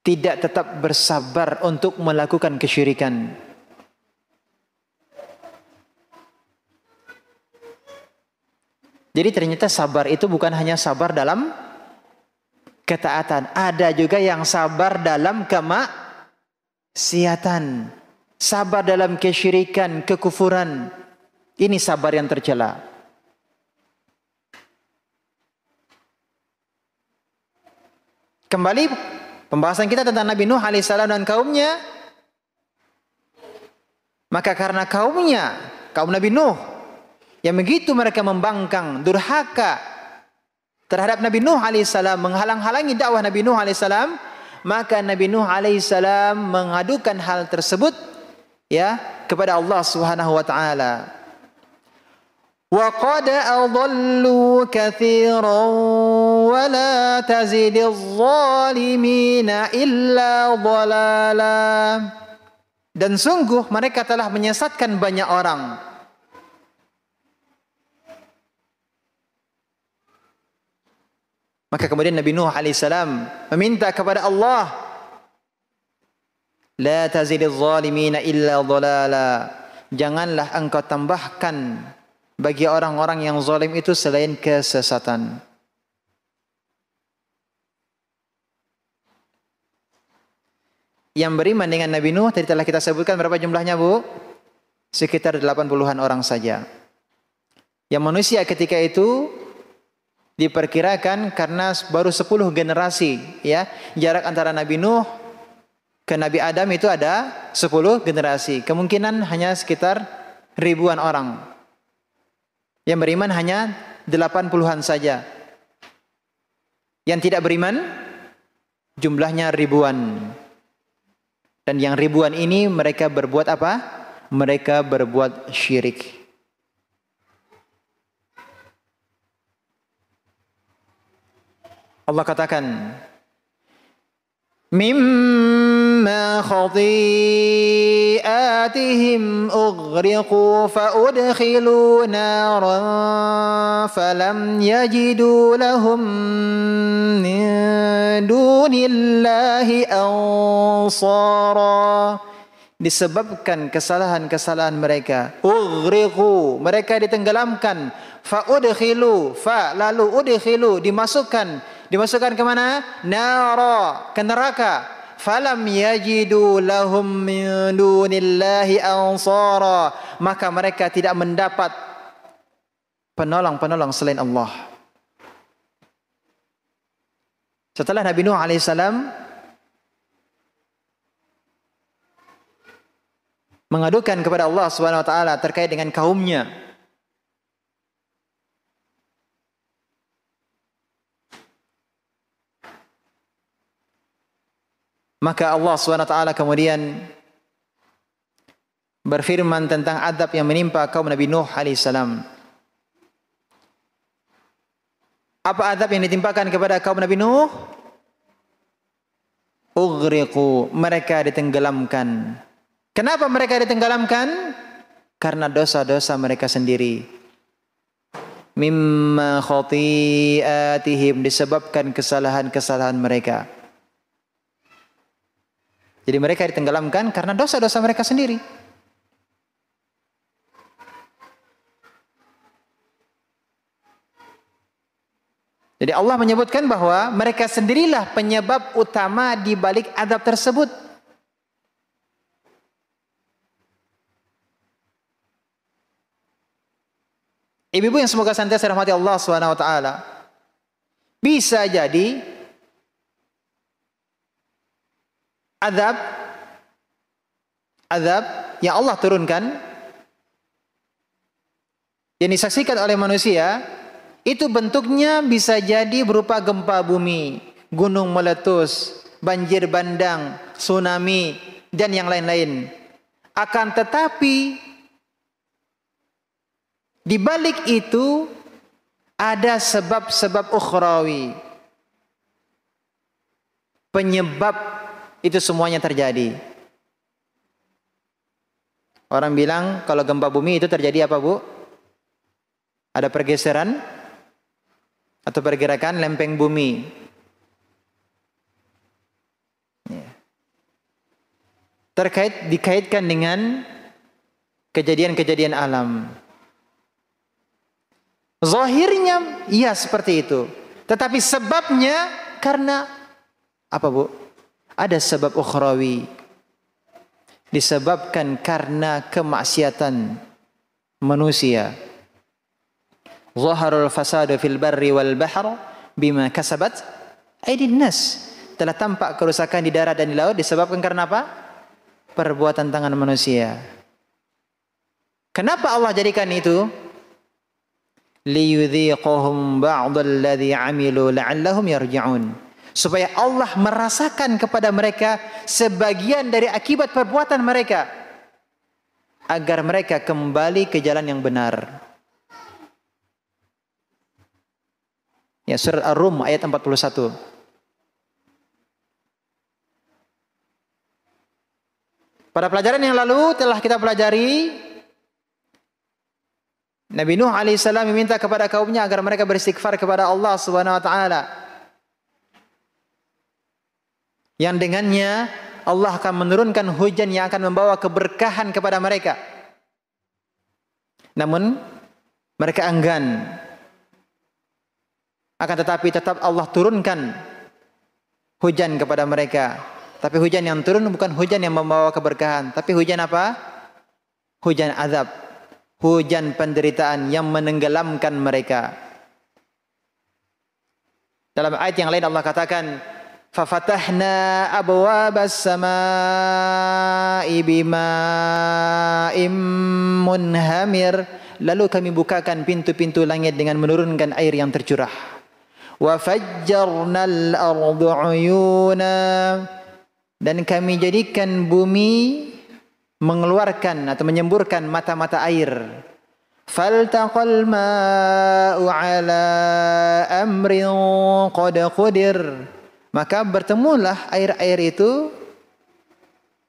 tidak tetap bersabar untuk melakukan kesyirikan. Jadi ternyata sabar itu bukan hanya sabar dalam ketaatan, ada juga yang sabar dalam kemaksiatan, sabar dalam kesyirikan, kekufuran. Ini sabar yang tercela. Kembali pembahasan kita tentang Nabi Nuh alaihissalam dan kaumnya. Maka karena kaumnya, kaum Nabi Nuh, yang begitu mereka membangkang, durhaka terhadap Nabi Nuh alaihissalam, menghalang-halangi dakwah Nabi Nuh alaihissalam, maka Nabi Nuh alaihissalam mengadukan hal tersebut, ya, kepada Allah Subhanahu wa taala. Wa qad adallu katsiran wa la tazidiz zalimina illa dhalala. Dan sungguh mereka telah menyesatkan banyak orang. Maka kemudian Nabi Nuh alaihissalam meminta kepada Allah, la tazidiz zalimina illa dhalala. Janganlah engkau tambahkan bagi orang-orang yang zalim itu selain kesesatan. Yang beriman dengan Nabi Nuh tadi telah kita sebutkan berapa jumlahnya, Bu? Sekitar 80-an orang saja. Yang manusia ketika itu diperkirakan karena baru 10 generasi, ya. Jarak antara Nabi Nuh ke Nabi Adam itu ada 10 generasi. Kemungkinan hanya sekitar ribuan orang. Yang beriman hanya 80-an saja. Yang tidak beriman jumlahnya ribuan. Dan yang ribuan ini mereka berbuat apa? Mereka berbuat syirik. Allah katakan, mimma khati'atihim ughriqu fa'udkhilu naran falam yajidu lahum min dunillahi ansara. Disebabkan kesalahan-kesalahan mereka, ughriqu, mereka ditenggelamkan, fa'udkhilu, lalu udkhilu, dimasukkan ke mana? Nara, ke neraka. Falam yajidu lahum min dunillahi ansara. Maka mereka tidak mendapat penolong-penolong selain Allah. Setelah Nabi Nuh alaihissalam mengadukan kepada Allah Subhanahu wa taala terkait dengan kaumnya, maka Allah Subhanahu wa taala kemudian berfirman tentang adab yang menimpa kaum Nabi Nuh alaihissalam. Apa adab yang ditimpakan kepada kaum Nabi Nuh? Ughriqu, mereka ditenggelamkan. Kenapa mereka ditenggelamkan? Karena dosa-dosa mereka sendiri. Mimma khati'atihim, disebabkan kesalahan-kesalahan mereka. Jadi mereka ditenggelamkan karena dosa-dosa mereka sendiri. Jadi Allah menyebutkan bahwa mereka sendirilah penyebab utama di balik azab tersebut. Ibu-ibu yang semoga senantiasa dirahmati Allah Subhanahu wa taala, bisa jadi azab yang Allah turunkan yang disaksikan oleh manusia itu bentuknya bisa jadi berupa gempa bumi, gunung meletus, banjir bandang, tsunami dan yang lain-lain. Akan tetapi di balik itu ada sebab-sebab ukhrawi. Penyebab itu semuanya terjadi. Orang bilang kalau gempa bumi itu terjadi apa, Bu? Ada pergeseran atau pergerakan lempeng bumi. Dikaitkan dengan kejadian-kejadian alam. Zahirnya iya seperti itu, tetapi sebabnya karena apa, Bu? Ada sebab ukhrawi. Disebabkan karena kemaksiatan manusia. Zaharul fasadu fil barri wal bahr bima kasabat aydin nas. Telah tampak kerusakan di darat dan di laut disebabkan karena apa? Perbuatan tangan manusia. Kenapa Allah jadikan itu? Liyudhiqahum ba'dalladzi 'amilu la'allahum yarji'un. Supaya Allah merasakan kepada mereka sebagian dari akibat perbuatan mereka agar mereka kembali ke jalan yang benar. Ya, surat Ar-Rum ayat 41. Pada pelajaran yang lalu telah kita pelajari Nabi Nuh alaihissalam meminta kepada kaumnya agar mereka beristighfar kepada Allah Subhanahu wa taala. Yang dengannya Allah akan menurunkan hujan yang akan membawa keberkahan kepada mereka. Namun mereka enggan. Akan tetapi tetap Allah turunkan hujan kepada mereka. Tapi hujan yang turun bukan hujan yang membawa keberkahan, tapi hujan apa? Hujan azab. Hujan penderitaan yang menenggelamkan mereka. Dalam ayat yang lain Allah katakan, "Fafatahna abwabas samaa'i bima'im munhamir." Lalu kami bukakan pintu-pintu langit dengan menurunkan air yang tercurah. Wa fajjarnal ardu 'uyuna. Dan kami jadikan bumi mengeluarkan atau menyemburkan mata-mata air. Faltaqal ma'u 'ala amrin qad qadir. Maka bertemulah air-air itu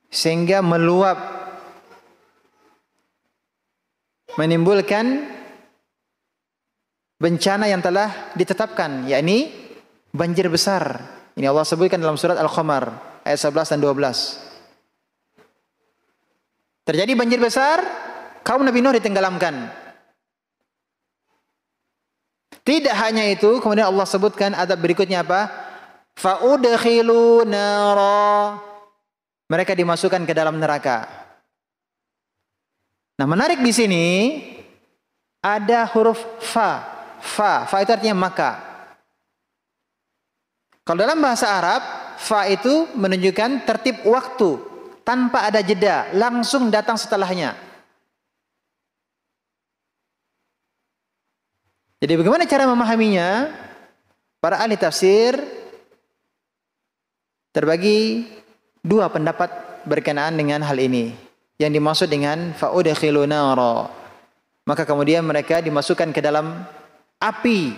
sehingga meluap, menimbulkan bencana yang telah ditetapkan, yakni banjir besar. Ini Allah sebutkan dalam surat Al-Qamar ayat 11 dan 12. Terjadi banjir besar, kaum Nabi Nuh ditenggelamkan. Tidak hanya itu, kemudian Allah sebutkan adab berikutnya apa? Fa'udkhilu nara. Mereka dimasukkan ke dalam neraka. Nah, menarik di sini ada huruf fa. Fa itu artinya maka. Kalau dalam bahasa Arab, fa itu menunjukkan tertib waktu. Tanpa ada jeda, langsung datang setelahnya. Jadi bagaimana cara memahaminya? Para ahli tafsir terbagi dua pendapat berkenaan dengan hal ini. Yang dimaksud dengan fa'udkhilu nara. Maka kemudian mereka dimasukkan ke dalam api.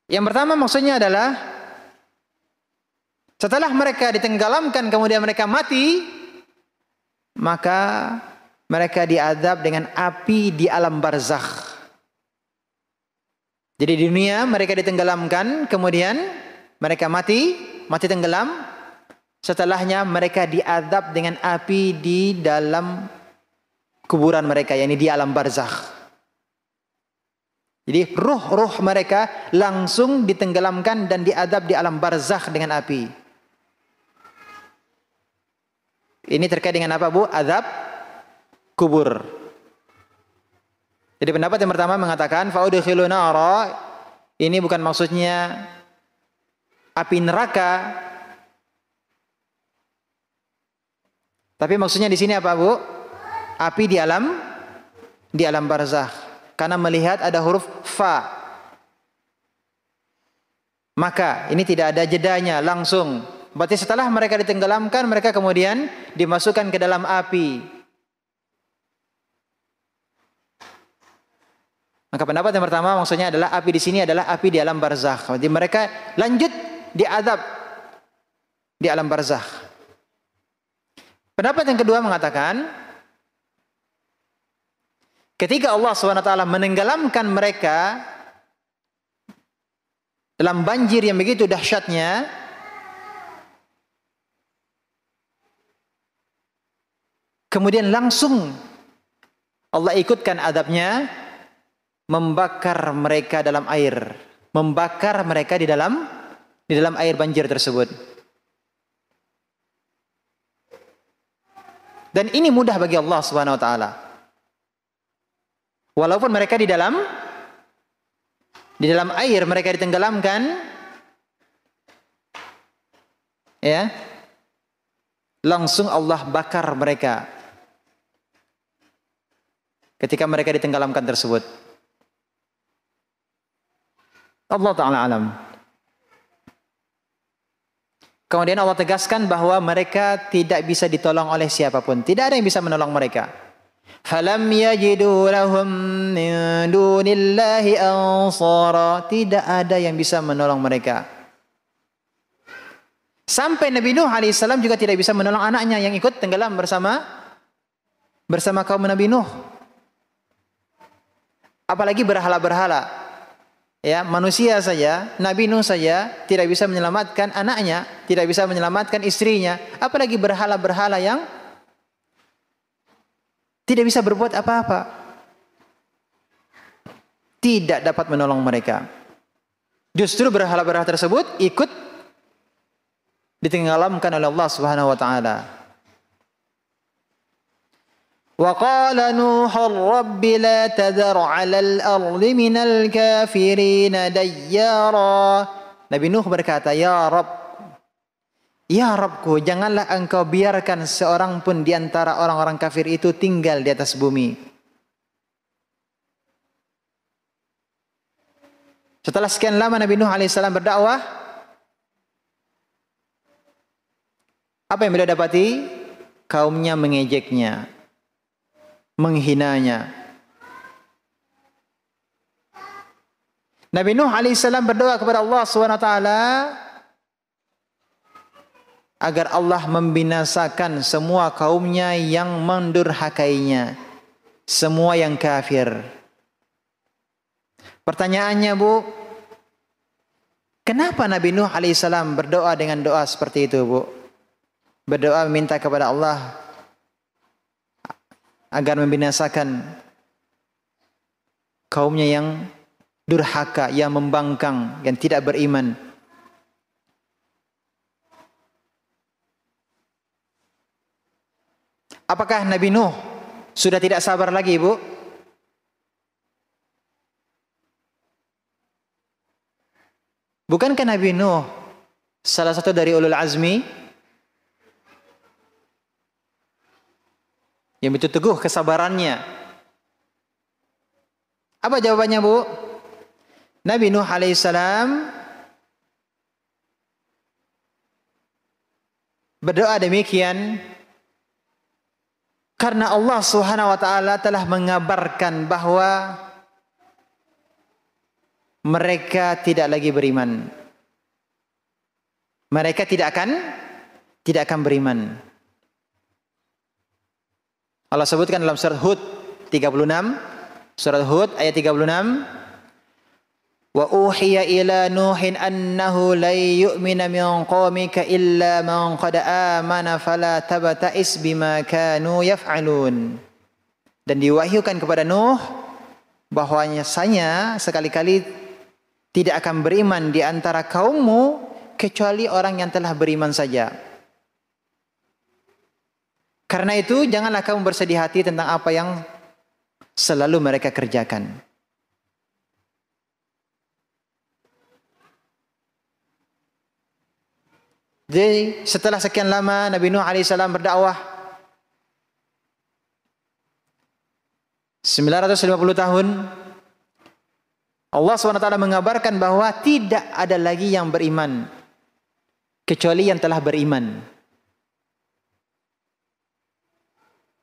Yang pertama maksudnya adalah setelah mereka ditenggelamkan kemudian mereka mati, maka mereka diazab dengan api di alam barzakh. Jadi di dunia mereka ditenggelamkan, kemudian mereka mati tenggelam. Setelahnya mereka diazab dengan api di dalam kuburan mereka, yakni di alam barzakh. Jadi ruh-ruh mereka langsung ditenggelamkan dan diazab di alam barzakh dengan api. Ini terkait dengan apa, Bu? Azab kubur. Jadi pendapat yang pertama mengatakan fa'udkhilu nara, ini bukan maksudnya api neraka. Tapi maksudnya di sini apa, Bu? Api di alam barzakh. Karena melihat ada huruf fa. Maka ini tidak ada jedanya, langsung. Berarti setelah mereka ditenggelamkan, mereka kemudian dimasukkan ke dalam api. Maka pendapat yang pertama maksudnya adalah api di sini adalah api di alam barzakh. Jadi mereka lanjut diazab di alam barzakh. Pendapat yang kedua mengatakan, ketika Allah SWT menenggelamkan mereka dalam banjir yang begitu dahsyatnya, kemudian langsung Allah ikutkan adabnya, membakar mereka dalam air, membakar mereka di dalam air banjir tersebut. Dan ini mudah bagi Allah Subhanahu wa taala. Walaupun mereka di dalam air, mereka ditenggelamkan, ya, langsung Allah bakar mereka ketika mereka ditenggelamkan tersebut. Allah Ta'ala alam. Kemudian Allah tegaskan bahwa mereka tidak bisa ditolong oleh siapapun. Tidak ada yang bisa menolong mereka. Falam yajidu lahum min dunillahi ansara. Tidak ada yang bisa menolong mereka. Sampai Nabi Nuh alaihissalam juga tidak bisa menolong anaknya yang ikut tenggelam bersama kaum Nabi Nuh. Apalagi berhala-berhala. Ya, manusia saja, Nabi Nuh saja tidak bisa menyelamatkan anaknya, tidak bisa menyelamatkan istrinya, apalagi berhala-berhala yang tidak bisa berbuat apa-apa. Tidak dapat menolong mereka. Justru berhala-berhala tersebut ikut ditenggelamkan oleh Allah Subhanahu wa taala. Wa qala Nuhur rabbi la tadhar 'alal ardi minal kafirin dayyara. Nabi Nuh berkata, "Ya Rabb, ya Rabbku, janganlah engkau biarkan seorang pun di antara orang-orang kafir itu tinggal di atas bumi." Setelah sekian lama Nabi Nuh alaihissalam berdakwah, apa yang beliau dapati? Kaumnya mengejeknya, menghinanya. Nabi Nuh alaihissalam berdoa kepada Allah SWT agar Allah membinasakan semua kaumnya yang mendurhakainya, semua yang kafir. Pertanyaannya, Bu, kenapa Nabi Nuh alaihissalam berdoa dengan doa seperti itu, Bu? Berdoa meminta kepada Allah agar membinasakan kaumnya yang durhaka, yang membangkang, yang tidak beriman. Apakah Nabi Nuh sudah tidak sabar lagi, Bu? Bukankah Nabi Nuh salah satu dari ulul azmi yang begitu teguh kesabarannya? Apa jawabannya, Bu? Nabi Nuh alaihissalam berdoa demikian karena Allah Subhanahu wa taala telah mengabarkan bahwa mereka tidak lagi beriman. Mereka tidak akan beriman. Allah sebutkan dalam surat Hud 36, surat Hud ayat 36, wa uhiya ila nuhin annahu la yu'mina min qaumika illa man qad amana fala tabta'is bima kanu yaf'alun. Dan diwahyukan kepada Nuh bahwasanya sekali-kali tidak akan beriman di antara kaummu kecuali orang yang telah beriman saja. Karena itu janganlah kamu bersedih hati tentang apa yang selalu mereka kerjakan. Jadi setelah sekian lama Nabi Nuh alaihissalam berdakwah 950 tahun, Allah SWT mengabarkan bahwa tidak ada lagi yang beriman kecuali yang telah beriman.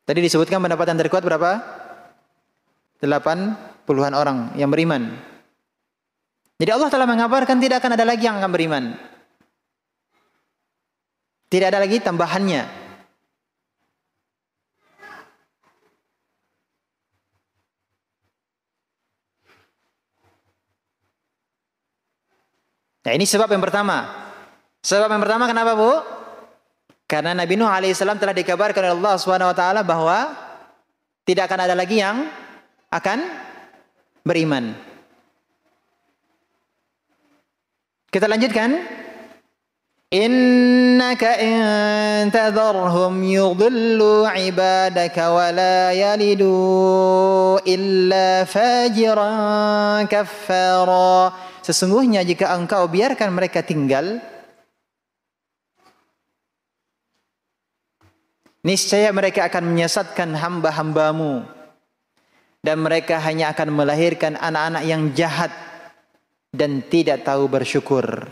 Tadi disebutkan pendapat yang terkuat berapa? 80-an orang yang beriman. Jadi Allah telah mengabarkan tidak akan ada lagi yang akan beriman. Tidak ada lagi tambahannya. Nah, ini sebab yang pertama. Sebab yang pertama kenapa, Bu? Karena Nabi Nuh alaihissalam telah dikabarkan oleh Allah SWT bahwa tidak akan ada lagi yang akan beriman. Kita lanjutkan. Innaka in tadharhum yudhillu ibadaka wa la yalidu illa fajiran kaffara. Sesungguhnya jika engkau biarkan mereka tinggal, niscaya mereka akan menyesatkan hamba-hambamu dan mereka hanya akan melahirkan anak-anak yang jahat dan tidak tahu bersyukur.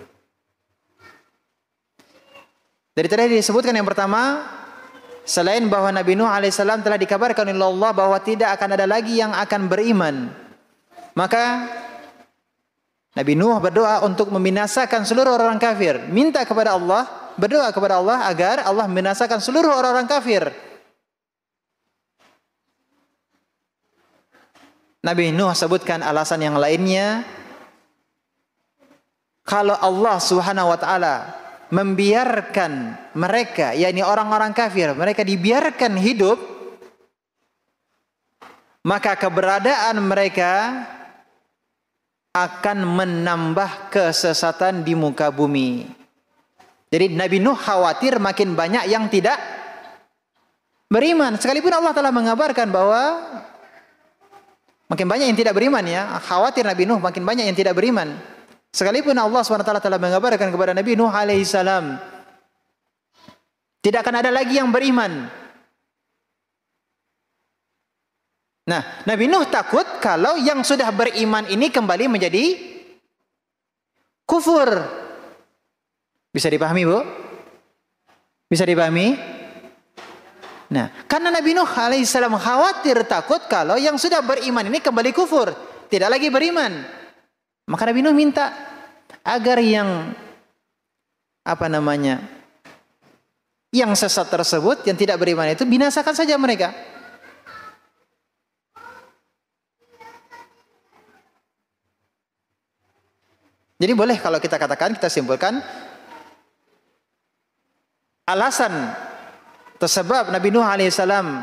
Dari tadi disebutkan yang pertama, selain bahwa Nabi Nuh alaihissalam telah dikabarkan oleh Allah bahwa tidak akan ada lagi yang akan beriman, maka Nabi Nuh berdoa untuk membinasakan seluruh orang kafir, minta kepada Allah berdoa kepada Allah agar Allah membinasakan seluruh orang-orang kafir. Nabi Nuh sebutkan alasan yang lainnya. Kalau Allah Subhanahu wa taala membiarkan mereka, yakni orang-orang kafir, mereka dibiarkan hidup, maka keberadaan mereka akan menambah kesesatan di muka bumi. Jadi Nabi Nuh khawatir makin banyak yang tidak beriman. Sekalipun Allah telah mengabarkan bahwa makin banyak yang tidak beriman, ya. Khawatir Nabi Nuh makin banyak yang tidak beriman. Sekalipun Allah SWT telah mengabarkan kepada Nabi Nuh alaihissalam, tidak akan ada lagi yang beriman. Nah, Nabi Nuh takut kalau yang sudah beriman ini kembali menjadi kufur. Bisa dipahami, Bu? Bisa dipahami? Nah, karena Nabi Nuh alaihissalam khawatir, takut kalau yang sudah beriman ini kembali kufur, tidak lagi beriman. Maka Nabi Nuh minta agar yang yang sesat tersebut, yang tidak beriman itu, binasakan saja mereka. Jadi boleh kalau kita katakan, kita simpulkan, alasan tersebab Nabi Nuh alaihissalam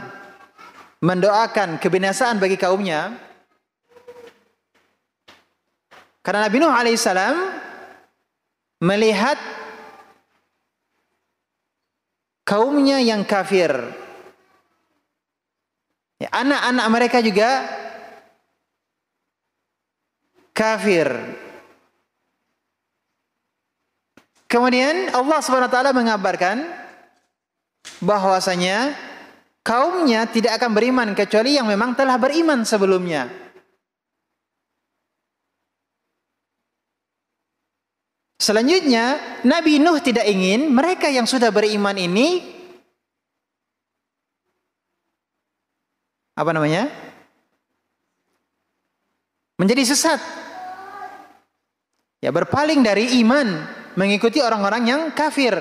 mendoakan kebinasaan bagi kaumnya, karena Nabi Nuh alaihissalam melihat kaumnya yang kafir, ya, anak-anak mereka juga kafir. Kemudian Allah SWT mengabarkan bahwasanya kaumnya tidak akan beriman kecuali yang memang telah beriman sebelumnya. Selanjutnya, Nabi Nuh tidak ingin mereka yang sudah beriman ini menjadi sesat, ya, berpaling dari iman, mengikuti orang-orang yang kafir.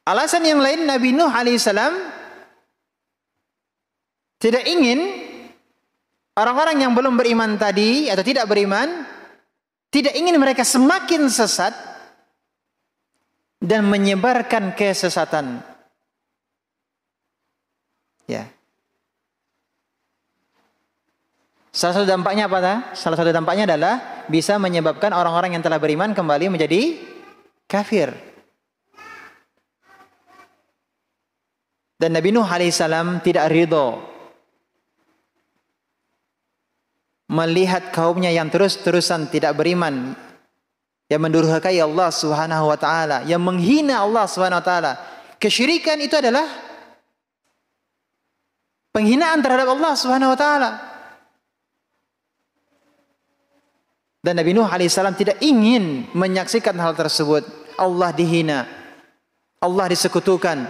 Alasan yang lain, Nabi Nuh alaihissalam tidak ingin orang-orang yang belum beriman tadi atau tidak beriman, tidak ingin mereka semakin sesat dan menyebarkan kesesatan. Ya. Salah satu dampaknya apa? Salah satu dampaknya adalah bisa menyebabkan orang-orang yang telah beriman kembali menjadi kafir. Dan Nabi Nuh alaihissalam tidak ridho melihat kaumnya yang terus-terusan tidak beriman, yang mendurhakai Allah Subhanahu wa taala, yang menghina Allah Subhanahu wa taala. Kesyirikan itu adalah penghinaan terhadap Allah Subhanahu wa taala. Dan Nabi Nuh alaihissalam tidak ingin menyaksikan hal tersebut. Allah dihina, Allah disekutukan.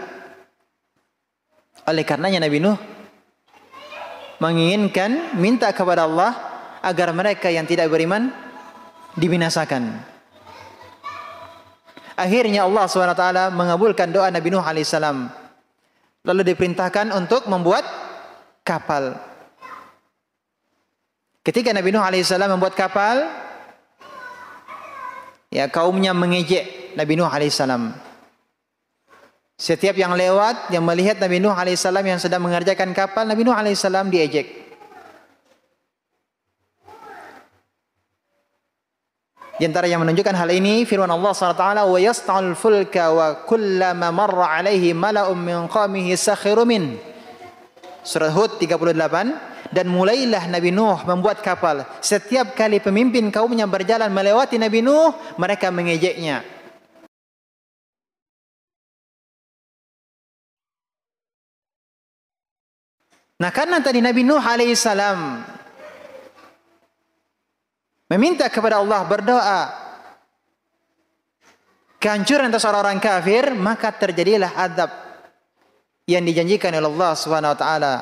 Oleh karenanya Nabi Nuh menginginkan, minta kepada Allah agar mereka yang tidak beriman dibinasakan. Akhirnya Allah SWT mengabulkan doa Nabi Nuh alaihissalam. Lalu diperintahkan untuk membuat kapal. Ketika Nabi Nuh alaihissalam membuat kapal, ya, kaumnya mengejek Nabi Nuh alaihissalam. Setiap yang lewat, yang melihat Nabi Nuh alaihissalam yang sedang mengerjakan kapal, Nabi Nuh alaihissalam diejek. Di antara yang menunjukkan hal ini firman Allah SWT, wa yas'al fulka wa kullama marra alaihi mala'um min qaumihi sakhiru min. Surah Hud 38. Dan mulailah Nabi Nuh membuat kapal. Setiap kali pemimpin kaumnya berjalan melewati Nabi Nuh, mereka mengejeknya. Nah, karena tadi Nabi Nuh alaihissalam meminta kepada Allah, berdoa kehancuran atas orang-orang kafir, maka terjadilah adab yang dijanjikan oleh Allah Subhanahu wa taala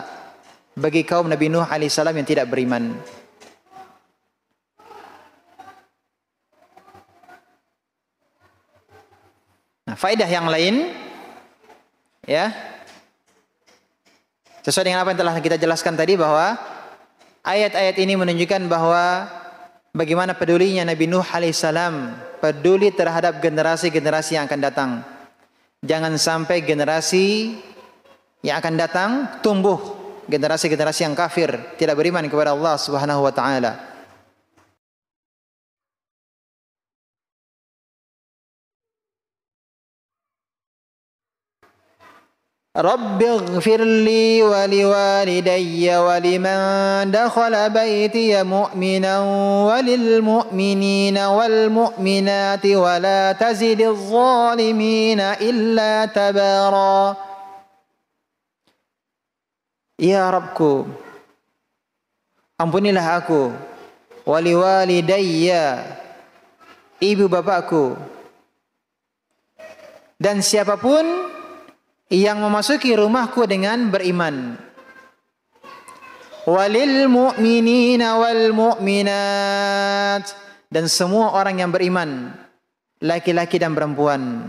bagi kaum Nabi Nuh alaihissalam yang tidak beriman. Nah, faedah yang lain, ya, sesuai dengan apa yang telah kita jelaskan tadi, bahwa ayat-ayat ini menunjukkan bahwa bagaimana pedulinya Nabi Nuh alaihissalam, peduli terhadap generasi-generasi yang akan datang. Jangan sampai generasi yang akan datang tumbuh generasi-generasi yang kafir, tidak beriman kepada Allah Subhanahu wa taala. Rabbighfirli wa liwalidayya wa liman dakhala baytiya mu'minan wa lil mu'minina wal mu'minati wa la tazidil zalimina illa tabara. Ya Rabbku, ampunilah aku, wa liwalidayya, ibu bapakku, dan siapapun yang memasuki rumahku dengan beriman. Walil mu'minina wal mu'minat, dan semua orang yang beriman, laki-laki dan perempuan.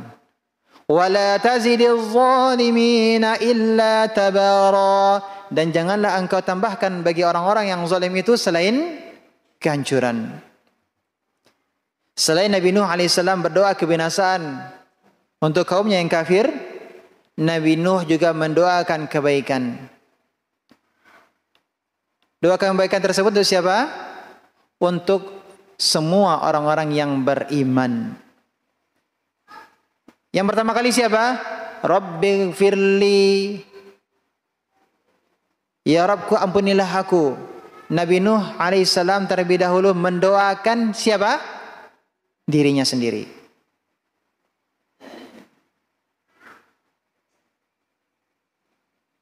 Wala tazidiz zalimina illa tabara, dan janganlah engkau tambahkan bagi orang-orang yang zalim itu selain kehancuran. Selain Nabi Nuh alaihissalam berdoa kebinasaan untuk kaumnya yang kafir, Nabi Nuh juga mendoakan kebaikan. Doa kebaikan tersebut untuk siapa? Untuk semua orang-orang yang beriman. Yang pertama kali siapa? Rabbighfirli, ya Rabbku ampunilah aku. Nabi Nuh alaihissalam terlebih dahulu mendoakan siapa? Dirinya sendiri.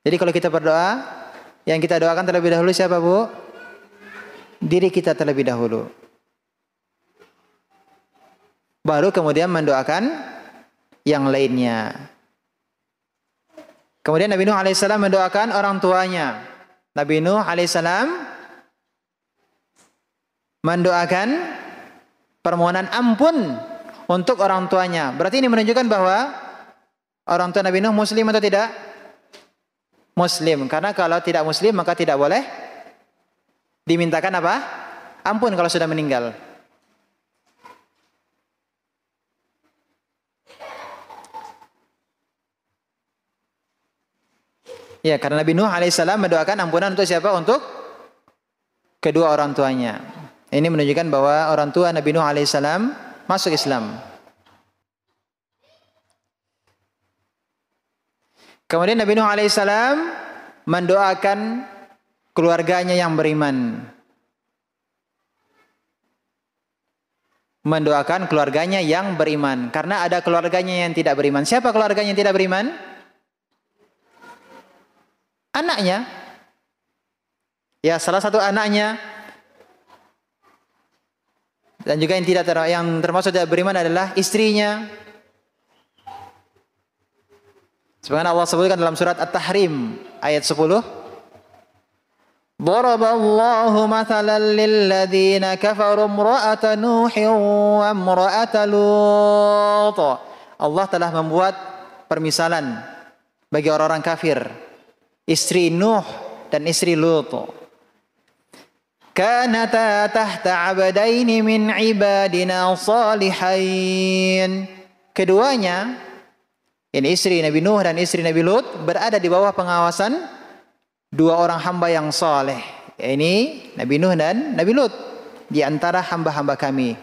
Jadi kalau kita berdoa, yang kita doakan terlebih dahulu siapa, Bu? Diri kita terlebih dahulu. Baru kemudian mendoakan yang lainnya. Kemudian Nabi Nuh alaihissalam mendoakan orang tuanya. Nabi Nuh alaihissalam mendoakan permohonan ampun untuk orang tuanya. Berarti ini menunjukkan bahwa orang tua Nabi Nuh muslim atau tidak? Muslim, karena kalau tidak muslim maka tidak boleh dimintakan apa? Ampun kalau sudah meninggal. Ya, karena Nabi Nuh alaihissalam mendoakan ampunan untuk siapa? Untuk kedua orang tuanya. Ini menunjukkan bahwa orang tua Nabi Nuh alaihissalam masuk Islam. Kemudian Nabi Nuh alaihissalam mendoakan keluarganya yang beriman. Mendoakan keluarganya yang beriman. Karena ada keluarganya yang tidak beriman. Siapa keluarganya yang tidak beriman? Anaknya. Ya, salah satu anaknya. Dan juga yang termasuk tidak beriman adalah istrinya. Sebagaimana Allah sebutkan dalam surat At-Tahrim ayat 10. Daraballahu mathalan lilladzina kafaru imra'ata Nuhin wa imra'ata Lut. Allah telah membuat permisalan bagi orang-orang kafir, istri Nuh dan istri Lut. Kanata tahta 'abdaini min 'ibadina salihain. Keduanya, ini istri Nabi Nuh dan istri Nabi Lut, berada di bawah pengawasan dua orang hamba yang saleh. Ini Nabi Nuh dan Nabi Lut, di antara hamba-hamba kami.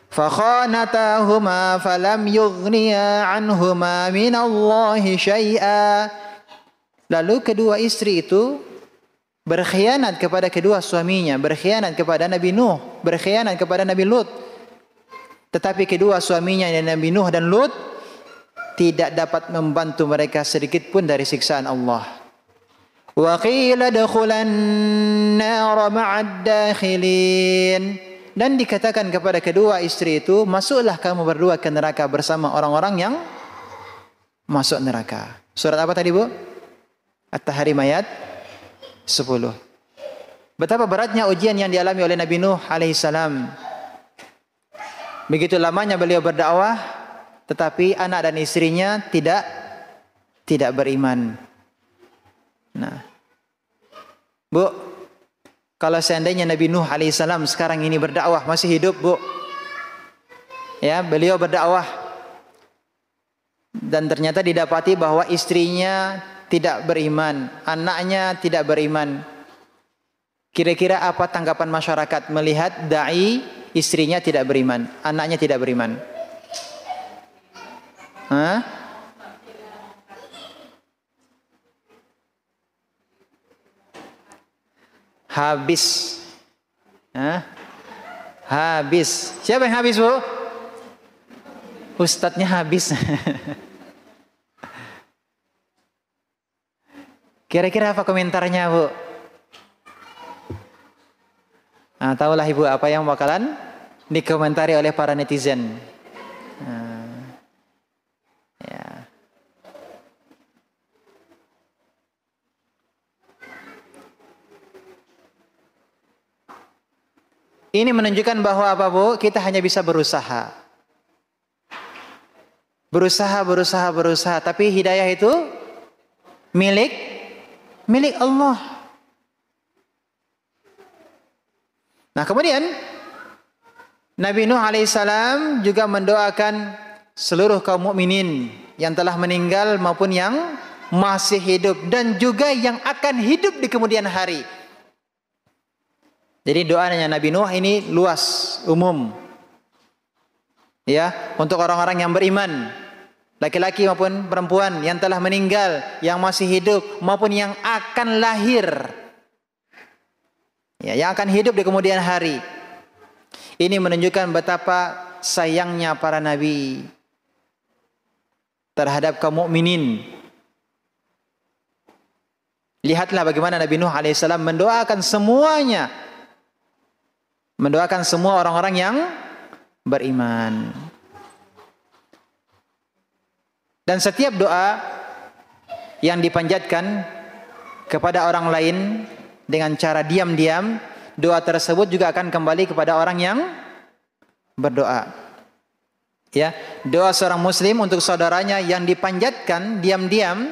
Fakhanatahuma falam yughniya anhuma minallahi syai'a. Lalu kedua istri itu berkhianat kepada kedua suaminya, berkhianat kepada Nabi Nuh, berkhianat kepada Nabi Lut. Tetapi kedua suaminya, Nabi Nuh dan Lut, tidak dapat membantu mereka sedikit pun dari siksaan Allah. Wa qila dakhulan nar ma'ad dakhilin. Dan dikatakan kepada kedua istri itu, masuklah kamu berdua ke neraka bersama orang-orang yang masuk neraka. Surat apa tadi, Bu? At-Tahrim ayat 10. Betapa beratnya ujian yang dialami oleh Nabi Nuh alaihissalam. Begitu lamanya beliau berdakwah, tetapi anak dan istrinya tidak beriman. Nah, Bu, kalau seandainya Nabi Nuh alaihissalam sekarang ini berdakwah, masih hidup, Bu. Ya, beliau berdakwah dan ternyata didapati bahwa istrinya tidak beriman, anaknya tidak beriman. Kira-kira apa tanggapan masyarakat melihat dai istrinya tidak beriman, anaknya tidak beriman? Hah? Habis. Hah? Habis. Siapa yang habis, Bu? Ustadznya habis. Kira-kira apa komentarnya, Bu? Nah, tahulah Ibu apa yang bakalan dikomentari oleh para netizen. Ya. Ini menunjukkan bahwa apa, Bu? Kita hanya bisa berusaha. Berusaha, tapi hidayah itu milik Allah. Nah, kemudian Nabi Nuh alaihissalam juga mendoakan seluruh kaum mukminin yang telah meninggal maupun yang masih hidup dan juga yang akan hidup di kemudian hari. Jadi doanya Nabi Nuh ini luas, umum. Ya, untuk orang-orang yang beriman, laki-laki maupun perempuan yang telah meninggal, yang masih hidup maupun yang akan lahir. Ya, yang akan hidup di kemudian hari. Ini menunjukkan betapa sayangnya para nabi terhadap kaum mukminin. Lihatlah bagaimana Nabi Nuh alaihissalam mendoakan semuanya. Mendoakan semua orang-orang yang beriman. Dan setiap doa yang dipanjatkan kepada orang lain dengan cara diam-diam, doa tersebut juga akan kembali kepada orang yang berdoa. Ya, doa seorang muslim untuk saudaranya yang dipanjatkan diam-diam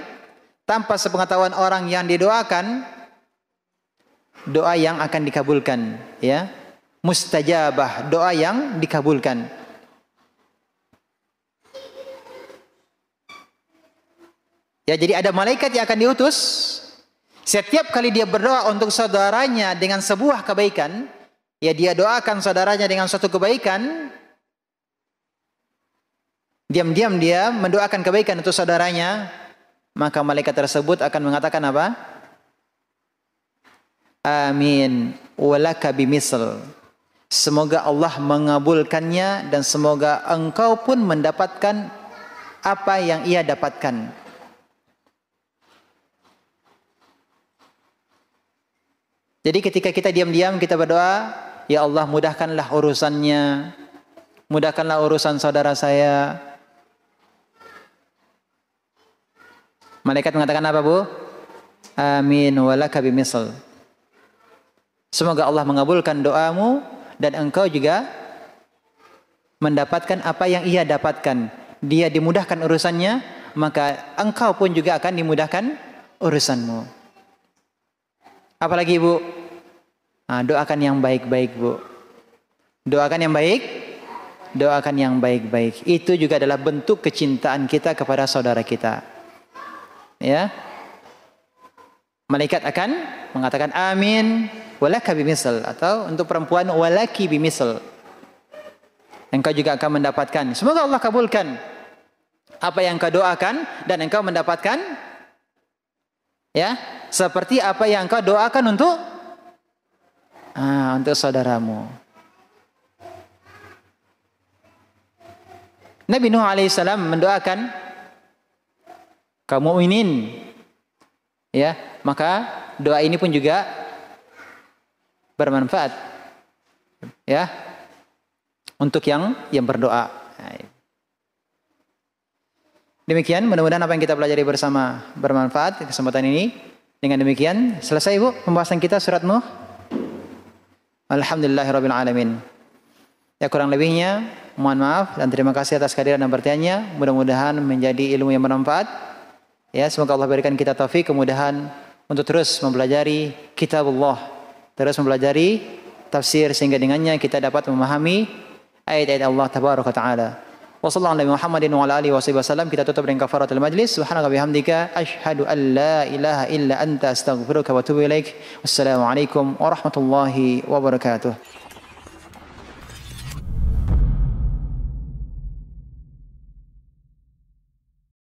tanpa sepengetahuan orang yang didoakan, doa yang akan dikabulkan, ya. Mustajabah, doa yang dikabulkan. Ya, jadi ada malaikat yang akan diutus. Setiap kali dia berdoa untuk saudaranya dengan sebuah kebaikan, ya dia doakan saudaranya dengan suatu kebaikan, diam-diam dia mendoakan kebaikan untuk saudaranya, maka malaikat tersebut akan mengatakan apa? Amin walaka bimisl. Semoga Allah mengabulkannya dan semoga engkau pun mendapatkan apa yang ia dapatkan. Jadi ketika kita diam-diam kita berdoa, ya Allah mudahkanlah urusannya, mudahkanlah urusan saudara saya. Malaikat mengatakan apa, Bu? Amin walaka bimisl. Semoga Allah mengabulkan doamu dan engkau juga mendapatkan apa yang ia dapatkan. Dia dimudahkan urusannya, maka engkau pun juga akan dimudahkan urusanmu. Apalagi, Bu? Nah, doakan yang baik-baik, Bu. Doakan yang baik. Doakan yang baik-baik. Itu juga adalah bentuk kecintaan kita kepada saudara kita. Ya. Malaikat akan mengatakan amin walaka bimisl, atau untuk perempuan walaki bimisl. Engkau juga akan mendapatkan. Semoga Allah kabulkan apa yang engkau doakan dan engkau mendapatkan, ya, seperti apa yang engkau doakan untuk saudaramu. Nabi Nuh alaihissalam mendoakan kaum mukminin, ya, maka doa ini pun juga bermanfaat, ya, untuk yang berdoa. Demikian, mudah-mudahan apa yang kita pelajari bersama bermanfaat di kesempatan ini. Dengan demikian selesai, Bu, pembahasan kita surat Nuh. Alhamdulillahirabbil alamin. Ya kurang lebihnya mohon maaf dan terima kasih atas kehadiran dan perhatiannya. Mudah-mudahan menjadi ilmu yang bermanfaat. Ya, semoga Allah berikan kita taufik kemudahan untuk terus mempelajari kitabullah, terus mempelajari tafsir sehingga dengannya kita dapat memahami ayat-ayat Allah tabaraka taala. Wassallallahu ala Muhammadin wa ala alihi wasallam. Kita tutup dengan kafaratul majlis. Subhanaka bihamdika asyhadu an la ilaha illa anta astaghfiruka wa atubu ilaik. Wassalamualaikum warahmatullahi wabarakatuh.